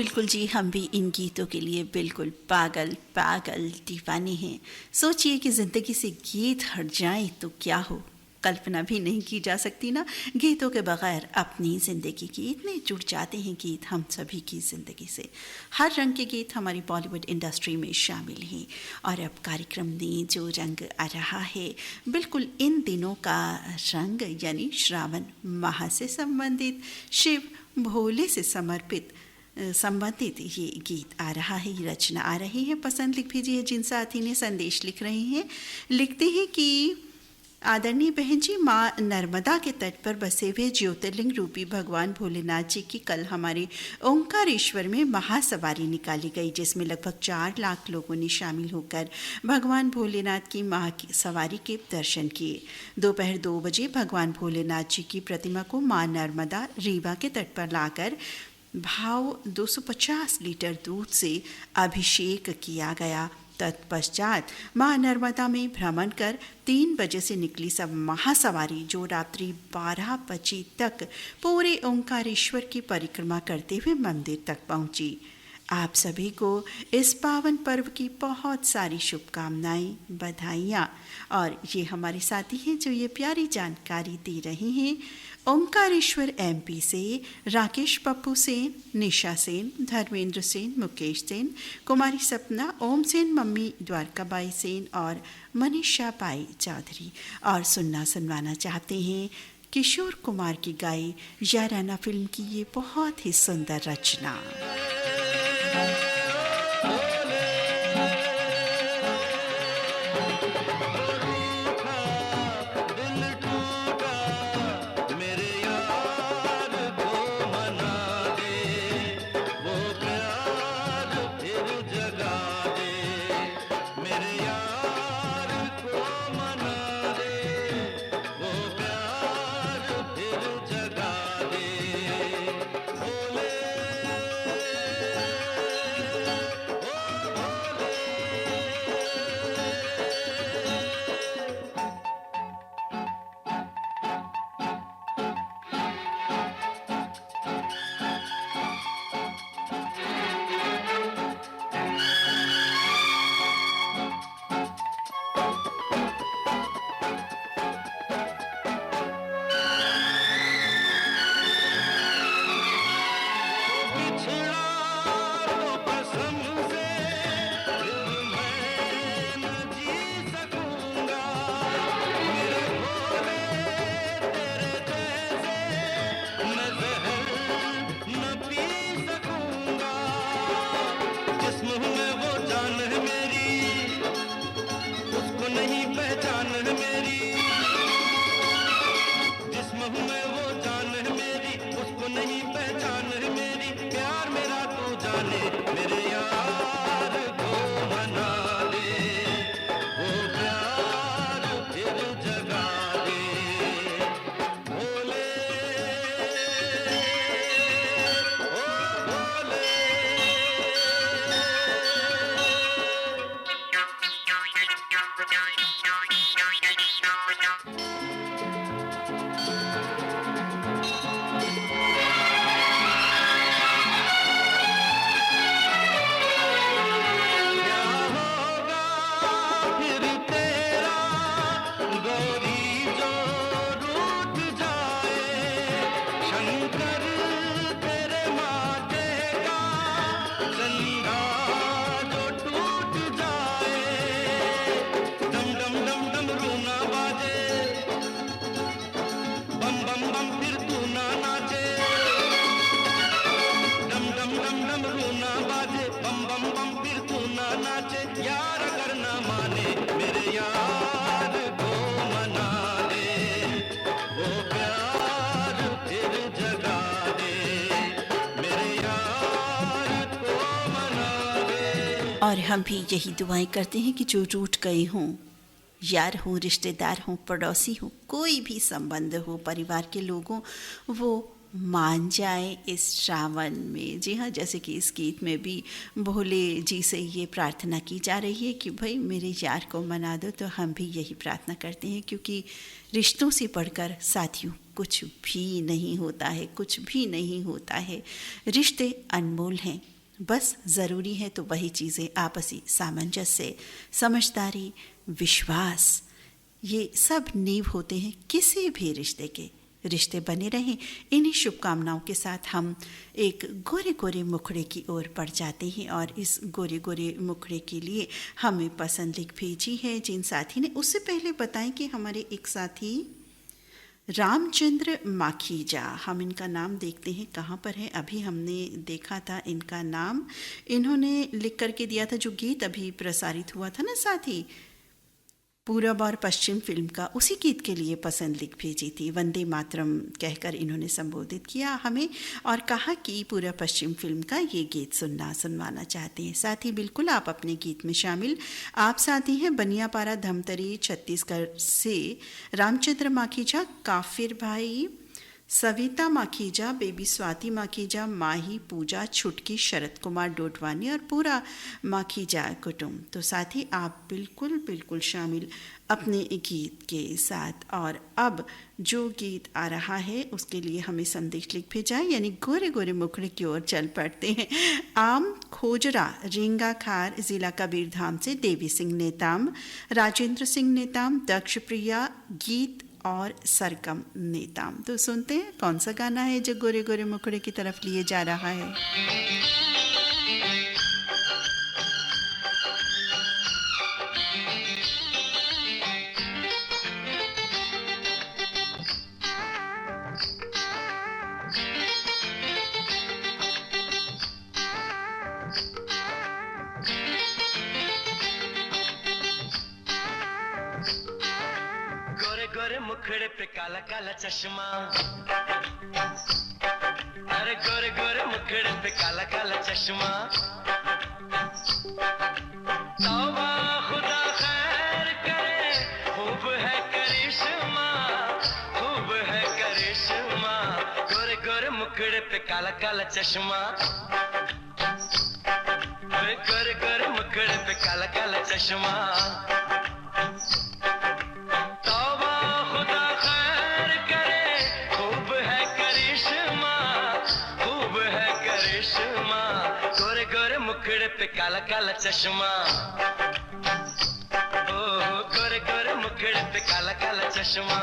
बिल्कुल जी, हम भी इन गीतों के लिए बिल्कुल पागल पागल दीवाने हैं। सोचिए कि ज़िंदगी से गीत हट जाए तो क्या हो, कल्पना भी नहीं की जा सकती ना। गीतों के बगैर अपनी ज़िंदगी की इतने जुड़ जाते हैं गीत हम सभी की ज़िंदगी से। हर रंग के गीत हमारी बॉलीवुड इंडस्ट्री में शामिल हैं और अब कार्यक्रम में जो रंग आ रहा है बिल्कुल इन दिनों का रंग, यानी श्रावण माह से संबंधित, शिव भोले से संबंधित ये गीत आ रहा है, ये रचना आ रही है। पसंद लिख भेजी है जिन साथी ने संदेश लिख रहे हैं। लिखते हैं कि आदरणीय बहन जी, माँ नर्मदा के तट पर बसे हुए ज्योतिर्लिंग रूपी भगवान भोलेनाथ जी की कल हमारे ओंकारेश्वर में महासवारी निकाली गई, जिसमें लगभग 4 लाख लोगों ने शामिल होकर भगवान भोलेनाथ की महासवारी के दर्शन किए। दोपहर 2 बजे भगवान भोलेनाथ जी की प्रतिमा को माँ नर्मदा रीवा के तट पर लाकर भाव 250 लीटर दूध से अभिषेक किया गया। तत्पश्चात मां नर्मदा में भ्रमण कर 3 बजे से निकली सब महासवारी, जो रात्रि 12 बजे तक पूरे ओंकारेश्वर की परिक्रमा करते हुए मंदिर तक पहुंची। आप सभी को इस पावन पर्व की बहुत सारी शुभकामनाएं, बधाइयाँ। और ये हमारे साथी हैं जो ये प्यारी जानकारी दे रहे हैं। ओंकारेश्वर एमपी से राकेश पप्पू सेन, निशा सेन, धर्मेंद्र सेन, मुकेश सेन, कुमारी सपना, ओम सेन, मम्मी द्वारकाबाई सेन और मनीषा बाई चौधरी। और सुनवाना चाहते हैं किशोर कुमार की गाई याराना फिल्म की ये बहुत ही सुंदर रचना। और हम भी यही दुआएं करते हैं कि जो रूठ गए हों, यार हों, रिश्तेदार हों, पड़ोसी हों, कोई भी संबंध हो, परिवार के लोगों, वो मान जाए इस श्रावण में। जी हाँ, जैसे कि इस गीत में भी भोले जी से ये प्रार्थना की जा रही है कि भाई मेरे यार को मना दो, तो हम भी यही प्रार्थना करते हैं, क्योंकि रिश्तों से बढ़कर साथियों कुछ भी नहीं होता है, कुछ भी नहीं होता है। रिश्ते अनमोल हैं, बस ज़रूरी है तो वही चीज़ें आपसी सामंजस्य, समझदारी, विश्वास, ये सब नींव होते हैं किसी भी रिश्ते के। रिश्ते बने रहें, इन्हीं शुभकामनाओं के साथ हम एक गोरे गोरे मुखड़े की ओर बढ़ जाते हैं। और इस गोरे गोरे मुखड़े के लिए हमें पसंद लिख भेजी है जिन साथी ने। उससे पहले बताएं कि हमारे एक साथी रामचंद्र माखीजा, हम इनका नाम देखते हैं कहाँ पर है। अभी हमने देखा था इनका नाम, इन्होंने लिख करके दिया था जो गीत अभी प्रसारित हुआ था ना साथी, पूरब और पश्चिम फिल्म का, उसी गीत के लिए पसंद लिख भेजी थी। वंदे मातरम कहकर इन्होंने संबोधित किया हमें और कहा कि पूरब पश्चिम फिल्म का ये गीत सुनवाना चाहते हैं। साथी बिल्कुल आप अपने गीत में शामिल। आप साथी हैं बनियापारा धमतरी छत्तीसगढ़ से रामचंद्र माखीजा, काफिर भाई, सविता माखीजा, बेबी स्वाति माखीजा, माही, पूजा, छुटकी, शरद कुमार डोटवानी और पूरा माखीजा कुटुंब। तो साथी आप बिल्कुल शामिल अपने गीत के साथ। और अब जो गीत आ रहा है उसके लिए हमें संदेश लिख भेजा है, यानी गोरे गोरे मुखड़े की ओर चल पड़ते हैं। आम खोजरा रिंगा खार जिला कबीरधाम से देवी सिंह नेताम, राजेंद्र सिंह नेताम, दक्ष प्रिया गीत और सरगम नेताम। तो सुनते हैं कौन सा गाना है जो गोरे गोरे मुखड़े की तरफ लिए जा रहा है। मुखड़े पे काला काला चश्मा, अरे गोरे गोरे मुखड़े पे काला काला चश्मा। तौबा खुदा खैर करे, खूब है करिश्मा, खूब है करिश्मा। गोरे गोरे मुखड़े पे काला काला चश्मा, गोरे गोरे मुखड़े पे काला काला चश्मा। काला काला चश्मा, ओ गोरे गोरे मुखड़े पे काला काला चश्मा।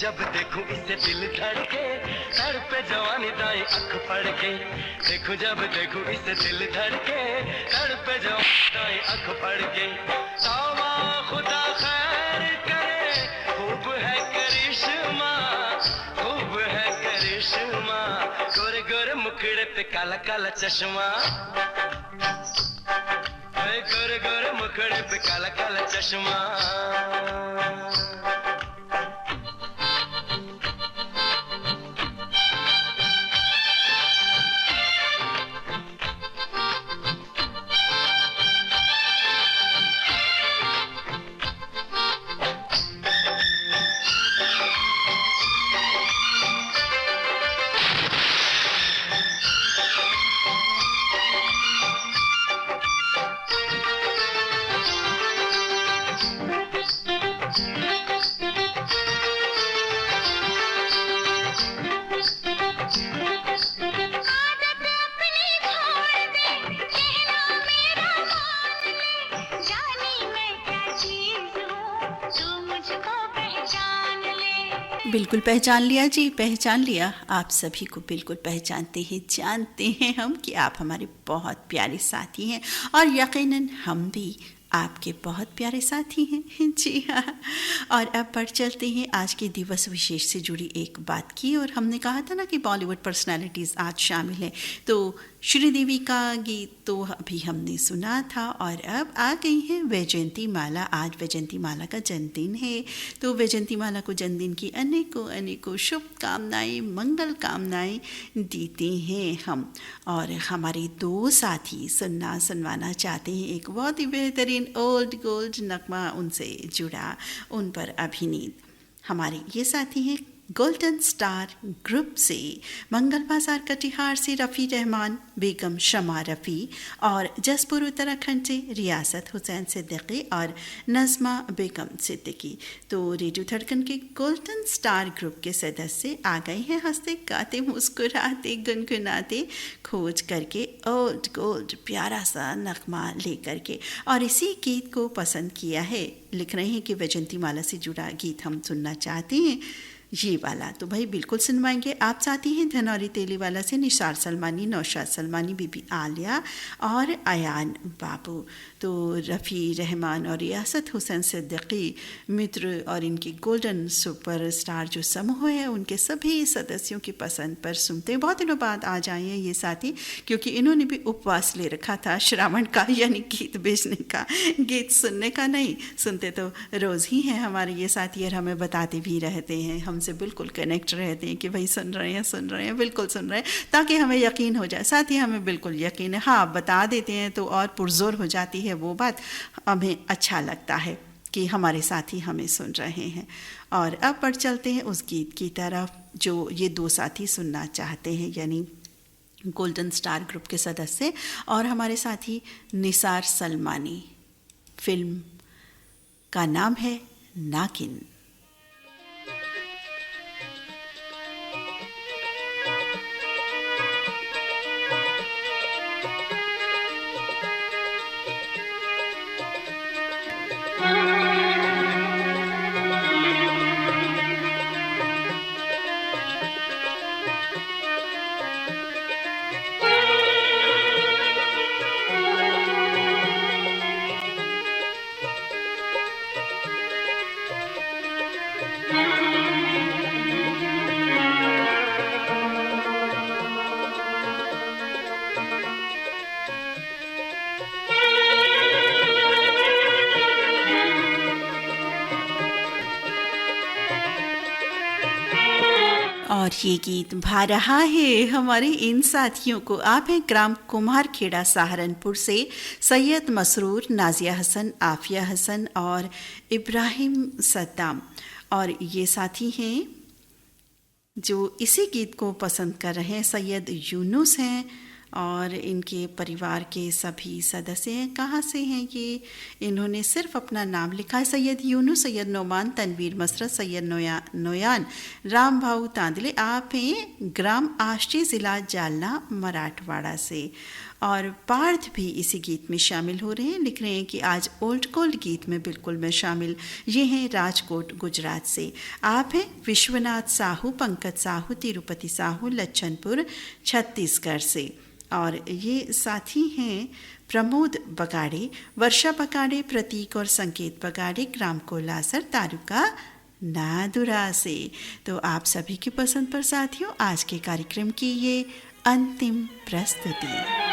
जब देखूं इसे दिल धड़के, तड़पे जवानी दाई अख पड़ के। देखूं जब देखूं इसे दिल धड़के, तड़पे जवानी दाई अख पड़ के। तौबा खुदा खैर करे, खूब है करिश्मा, खूब है करिश्मा। गोरे गोरे मुखड़े पे काला काला चश्मा, गोरे गोरे मुखड़े पे काला काला चश्मा। बिल्कुल पहचान लिया जी, पहचान लिया। आप सभी को बिल्कुल पहचानते हैं, जानते हैं हम कि आप हमारे बहुत प्यारे साथी हैं और यकीनन हम भी आपके बहुत प्यारे साथी हैं। जी हाँ। और अब बढ़ चलते हैं आज के दिवस विशेष से जुड़ी एक बात की। और हमने कहा था ना कि बॉलीवुड पर्सनालिटीज़ आज शामिल हैं, तो श्रीदेवी का गीत तो अभी हमने सुना था और अब आ गई है वैजयंती माला। आज वैजयंती माला का जन्मदिन है, तो वैजयंती माला को जन्मदिन की अनेकों अनेकों शुभकामनाएं, मंगल कामनाएं देते हैं हम। और हमारे दो साथी सुनवाना चाहते हैं एक बहुत ही बेहतरीन ओल्ड गोल्ड नगमा उनसे जुड़ा, उन पर अभिनीत। हमारे ये साथी हैं गोल्डन स्टार ग्रुप से, मंगल बाजार कटिहार से रफ़ी रहमान, बेगम शमा रफ़ी और जसपुर उत्तराखंड से रियासत हुसैन सिद्दीकी और नज़मा बेगम सिद्दीकी। तो रेडियो धड़कन के गोल्डन स्टार ग्रुप के सदस्य आ गए हैं हंसते गाते मुस्कुराते गुनगुनाते खोज करके ओल्ड गोल्ड प्यारा सा नगमा लेकर के, और इसी गीत को पसंद किया है। लिख रहे हैं कि वैजयंती माला से जुड़ा गीत हम सुनना चाहते हैं, ये वाला। तो भाई बिल्कुल सुनवाएंगे। आप साथी हैं धनौरी तेलीवाला से निसार सलमानी, नौशाद सलमानी, बीबी आलिया और अयान बाबू। तो रफ़ी रहमान और रियासत हुसैन सिद्दीकी मित्र और इनके गोल्डन सुपरस्टार जो समूह है उनके सभी सदस्यों की पसंद पर सुनते हैं। बहुत दिनों बाद आ जाए हैं ये साथी, क्योंकि इन्होंने भी उपवास ले रखा था श्रावण का, यानी गीत भेजने का, गीत सुनने का नहीं। सुनते तो रोज़ ही हैं हमारे ये साथी और हमें बताते भी रहते हैं, हमसे बिल्कुल कनेक्ट रहते हैं कि भाई सुन रहे हैं, बिल्कुल सुन रहे हैं, ताकि हमें यकीन हो जाए। साथ ही हमें बिल्कुल यकीन है, हाँ बता देते हैं तो और पुरजोर हो जाती है वो बात, हमें अच्छा लगता है कि हमारे साथी हमें सुन रहे हैं। और अब बढ़ चलते हैं उस गीत की तरफ जो ये दो साथी सुनना चाहते हैं, यानी गोल्डन स्टार ग्रुप के सदस्य और हमारे साथी निसार सलमानी। फिल्म का नाम है नागिन। और ये गीत भा रहा है हमारे इन साथियों को। आप हैं ग्राम कुम्हारखेड़ा सहारनपुर से सैयद मसरूर, नाजिया हसन, आफिया हसन और इब्राहिम सद्दाम। और ये साथी हैं जो इसी गीत को पसंद कर रहे हैं, सैयद यूनुस हैं और इनके परिवार के सभी सदस्य हैं। कहाँ से हैं ये, इन्होंने सिर्फ अपना नाम लिखा है, सैयद यूनुस, सैयद नोमान, तनवीर मसरत, सैयद नोयान, राम भाऊ तांदले। आप हैं ग्राम आष्टी, ज़िला जालना, मराठवाड़ा से। और पार्थ भी इसी गीत में शामिल हो रहे हैं, लिख रहे हैं कि आज ओल्ड गोल्ड गीत में बिल्कुल मैं शामिल। ये हैं राजकोट गुजरात से। आप हैं विश्वनाथ साहू, पंकज साहू, तिरुपति साहू, लच्छनपुर छत्तीसगढ़ से। और ये साथी हैं प्रमोद बगाड़े, वर्षा बगाड़े, प्रतीक और संकेत बगाड़े, ग्राम कोलासर, तालुका नादुरा से। तो आप सभी की पसंद पर साथियों आज के कार्यक्रम की ये अंतिम प्रस्तुति।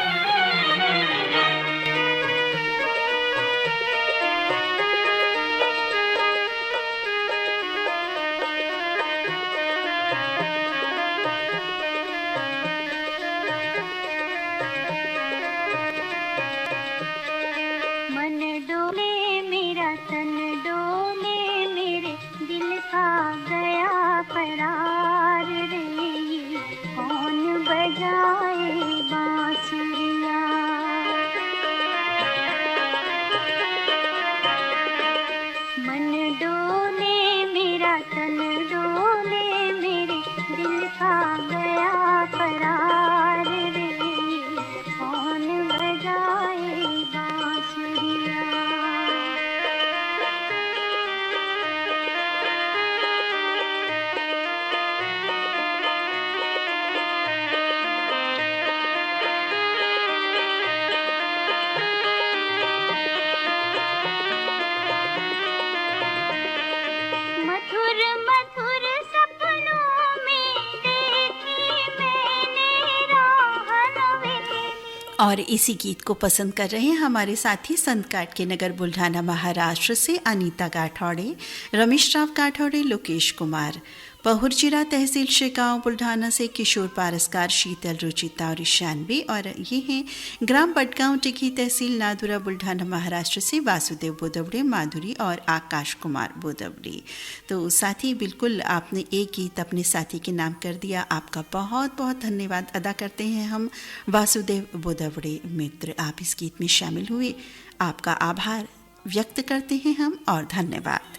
और इसी गीत को पसंद कर रहे हैं हमारे साथी संतकाट के नगर बुल्ढाना महाराष्ट्र से अनीता गाठौड़े, रमेश राव गाठौड़े, लोकेश कुमार, पहुरचिरा तहसील शेगांव बुल्ढाना से किशोर पारसकार, शीतल, रुचिता और ईशानवी, और ये हैं ग्राम बटगांव टिकी तहसील नादुरा बुल्ढाना महाराष्ट्र से वासुदेव बोदवड़े, माधुरी और आकाश कुमार बोदवड़े। तो साथी, बिल्कुल आपने एक गीत अपने साथी के नाम कर दिया, आपका बहुत बहुत धन्यवाद अदा करते हैं हम वासुदेव बोदवड़े मित्र। आप इस गीत में शामिल हुए, आपका आभार व्यक्त करते हैं हम और धन्यवाद।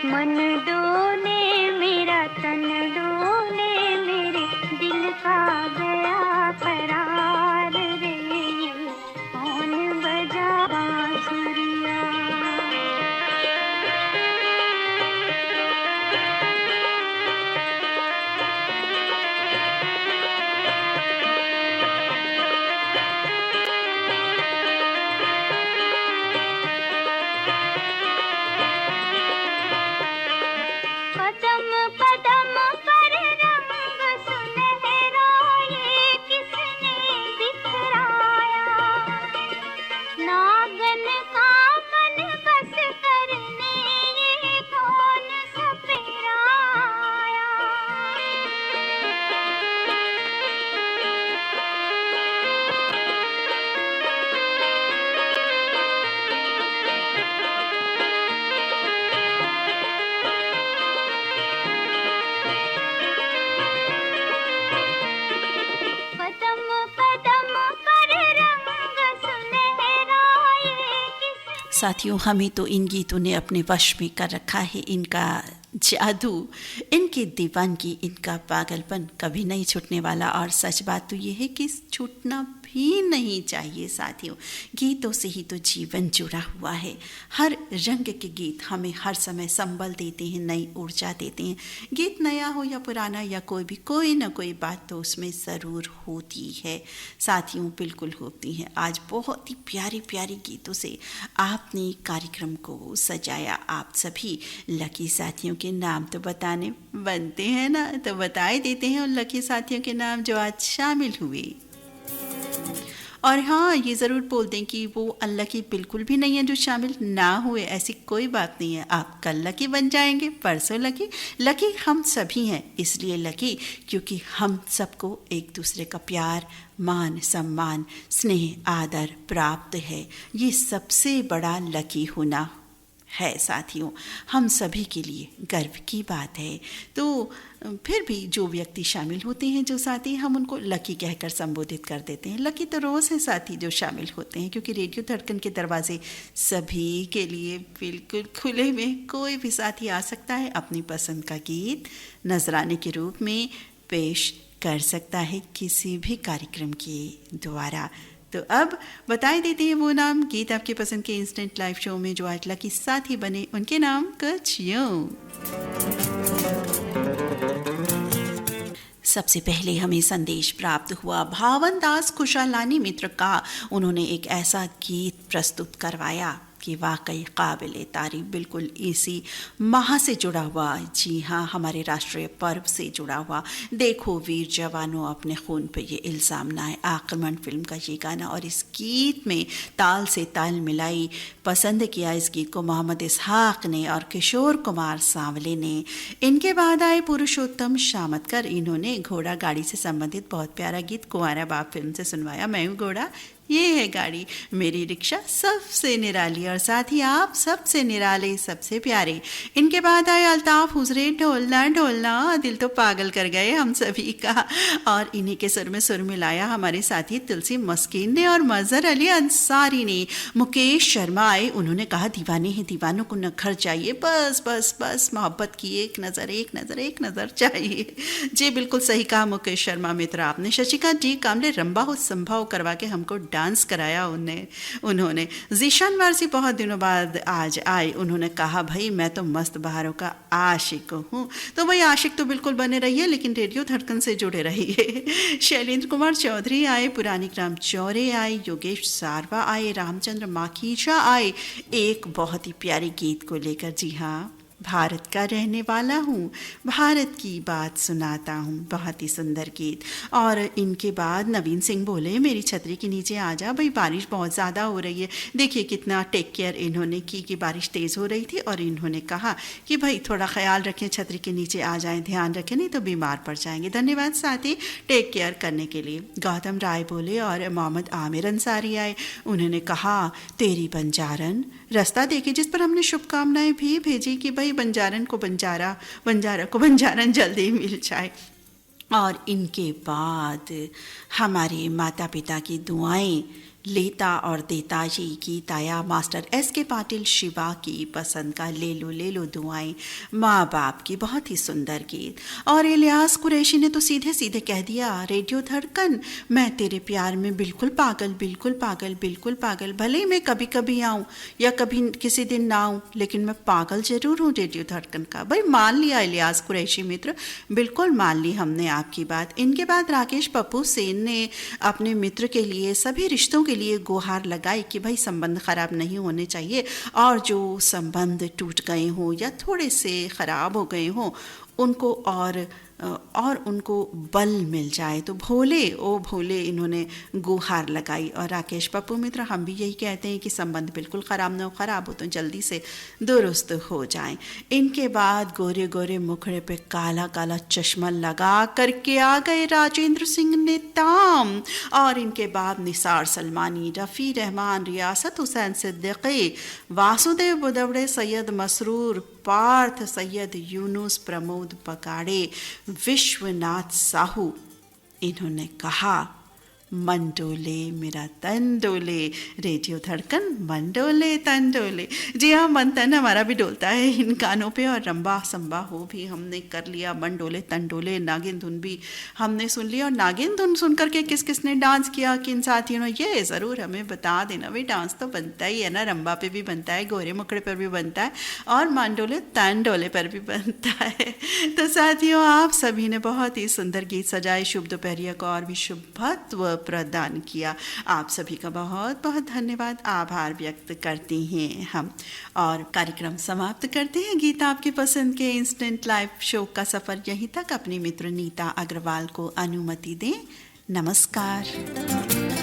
मन डोले मेरा तन डोले मेरे दिल का गया करार रे, कौन बजा बांसुरिया। साथियों, हमें तो इन गीतों ने अपने वश में कर रखा है। इनका जादू, इनकी दीवानगी, इनका पागलपन कभी नहीं छूटने वाला। और सच बात तो ये है कि छूटना भी नहीं चाहिए साथियों। गीतों से ही तो जीवन जुड़ा हुआ है। हर रंग के गीत हमें हर समय संबल देते हैं, नई ऊर्जा देते हैं। गीत नया हो या पुराना या कोई ना कोई बात तो उसमें ज़रूर होती है साथियों, बिल्कुल होती है। आज बहुत ही प्यारी प्यारी गीतों से आपने कार्यक्रम को सजाया। आप सभी लकी साथियों के नाम तो बताने बनते हैं ना, तो बताए देते हैं उन लकी साथियों के नाम जो आज शामिल हुए। और हाँ, ये ज़रूर बोल दें कि वो अनलकी बिल्कुल भी नहीं है जो शामिल ना हुए, ऐसी कोई बात नहीं है। आप कल लकी बन जाएंगे, परसों लकी हम सभी हैं। इसलिए लकी क्योंकि हम सबको एक दूसरे का प्यार, मान, सम्मान, स्नेह, आदर प्राप्त है। ये सबसे बड़ा लकी होना है साथियों, हम सभी के लिए गर्व की बात है। तो फिर भी जो व्यक्ति शामिल होते हैं, जो साथी, हम उनको लकी कहकर संबोधित कर देते हैं। लकी तो रोज़ है साथी जो शामिल होते हैं, क्योंकि रेडियो धड़कन के दरवाजे सभी के लिए बिल्कुल खुले में। कोई भी साथी आ सकता है, अपनी पसंद का गीत नजराने के रूप में पेश कर सकता है किसी भी कार्यक्रम के द्वारा। तो अब बताए देते हैं वो नाम गीत आपके पसंद के इंस्टेंट लाइव शो में जो आज लकी साथी बने, उनके नाम कुछ यूं। सबसे पहले हमें संदेश प्राप्त हुआ भावन दास खुशालानी मित्र का। उन्होंने एक ऐसा गीत प्रस्तुत करवाया कि वाकई काबिल तारीफ, बिल्कुल इसी माह से जुड़ा हुआ, जी हाँ, हमारे राष्ट्रीय पर्व से जुड़ा हुआ। देखो वीर जवानों अपने खून पे ये इल्ज़ाम ना है, आक्रमण फिल्म का ये गाना। और इस गीत में ताल से ताल मिलाई पसंद किया इस गीत को मोहम्मद इसहाक ने और किशोर कुमार सांवले ने। इनके बाद आए पुरुषोत्तम शामतकर, इन्होंने घोड़ा गाड़ी से संबंधित बहुत प्यारा गीत कुंवारा बाप फिल्म से सुनवाया। मैं हूँ घोड़ा, ये है गाड़ी, मेरी रिक्शा सबसे निराली, और साथ ही आप सबसे निराले, सबसे प्यारे। इनके बाद आए अल्ताफ हुजरे, ढोलना ढोलना दिल तो पागल कर गए हम सभी का। और इन्हीं के सुर में सुर मिलाया हमारे साथी तुलसी मस्कीन ने और मजहर अली अंसारी ने। मुकेश शर्मा आए, उन्होंने कहा दीवाने हैं दीवानों को नखर चाहिए, बस बस बस मोहब्बत की एक नज़र चाहिए। जी बिल्कुल सही कहा मुकेश शर्मा मित्र आपने। शशिकांत जी कामले रंबा हो संभव करवा के हमको डांस कराया उन्होंने। जीशान वारसी बहुत दिनों बाद आज आए, उन्होंने कहा भाई मैं तो मस्त बहारों का आशिक हूँ। तो भाई आशिक तो बिल्कुल बने रहिए, लेकिन रेडियो धड़कन से जुड़े रहिए। शैलेंद्र कुमार चौधरी आए, पुरानी ग्राम चौरे आए, योगेश सारवा आए, रामचंद्र माखीजा आए एक बहुत ही प्यारी गीत को लेकर। जी हाँ, भारत का रहने वाला हूँ, भारत की बात सुनाता हूँ, बहुत ही सुंदर गीत। और इनके बाद नवीन सिंह बोले मेरी छतरी के नीचे आ जा, भाई बारिश बहुत ज़्यादा हो रही है। देखिए कितना टेक केयर इन्होंने की कि बारिश तेज़ हो रही थी और इन्होंने कहा कि भाई थोड़ा ख्याल रखें, छतरी के नीचे आ जाएं, ध्यान रखें नहीं तो बीमार पड़ जाएंगे। धन्यवाद साथी टेक केयर करने के लिए। गौतम राय बोले और मोहम्मद आमिर अंसारी आए, उन्होंने कहा तेरी बंजारन रास्ता देखी, जिस पर हमने शुभकामनाएं भी भेजी कि भाई बंजारन को बंजारा, बंजारा को बंजारन जल्दी मिल जाए। और इनके बाद हमारे माता पिता की दुआएं लेता और देता जी की ताया मास्टर S.K. पाटिल शिवा की पसंद का ले लो दुआएं, माँ बाप की बहुत ही सुंदर गीत। और इलियास कुरैशी ने तो सीधे सीधे कह दिया रेडियो धड़कन मैं तेरे प्यार में बिल्कुल पागल, बिल्कुल पागल, बिल्कुल पागल। भले ही मैं कभी कभी आऊँ या कभी किसी दिन ना आऊँ, लेकिन मैं पागल जरूर हूँ रेडियो धड़कन का। भाई मान लिया इलियास कुरैशी मित्र, बिल्कुल मान ली हमने आपकी बात। इनके बाद राकेश पप्पू सेन ने अपने मित्र के लिए, सभी रिश्तों के लिए गुहार लगाई कि भाई संबंध खराब नहीं होने चाहिए, और जो संबंध टूट गए हों या थोड़े से खराब हो गए हों उनको और उनको बल मिल जाए। तो भोले इन्होंने गुहार लगाई। और राकेश पप्पू मित्र हम भी यही कहते हैं कि संबंध बिल्कुल ख़राब ना हो, ख़राब हो तो जल्दी से दुरुस्त हो जाएं। इनके बाद गोरे गोरे मुखड़े पे काला काला चश्मा लगा करके आ गए राजेंद्र सिंह नेताम। और इनके बाद निसार सलमानी, रफ़ी रहमान, रियासत हुसैन सिद्दीकी, वासुदेव बुदवड़े, सैयद मसरूर, पार्थ, सैयद यूनुस, प्रमोद बगाड़े, विश्वनाथ साहू। इन्होंने कहा मन डोले मेरा तन डोले, रेडियो धड़कन मन डोले तन डोले। जी हाँ, मन तन हमारा भी डोलता है इन गानों पे। और रंबा संबा हो भी हमने कर लिया, मन डोले तन डोले, नागिन धुन भी हमने सुन लिया। और नागिन धुन सुन करके किस किसने डांस किया, किन साथियों ने, ये ज़रूर हमें बता देना। भाई डांस तो बनता ही है ना, रंबा पे भी बनता है, गोरे मुखड़े पर भी बनता है, और मन डोले तन डोले पर भी बनता है। तो साथियों आप सभी ने बहुत ही सुंदर गीत सजाए, शुभ दोपहरिया को और भी शुभत्व प्रदान किया। आप सभी का बहुत बहुत धन्यवाद, आभार व्यक्त करती हैं हम। और कार्यक्रम समाप्त करते हैं। गीत आपकी पसंद के इंस्टेंट लाइव शो का सफ़र यहीं तक अपनी मित्र नीता अग्रवाल को अनुमति दें। नमस्कार।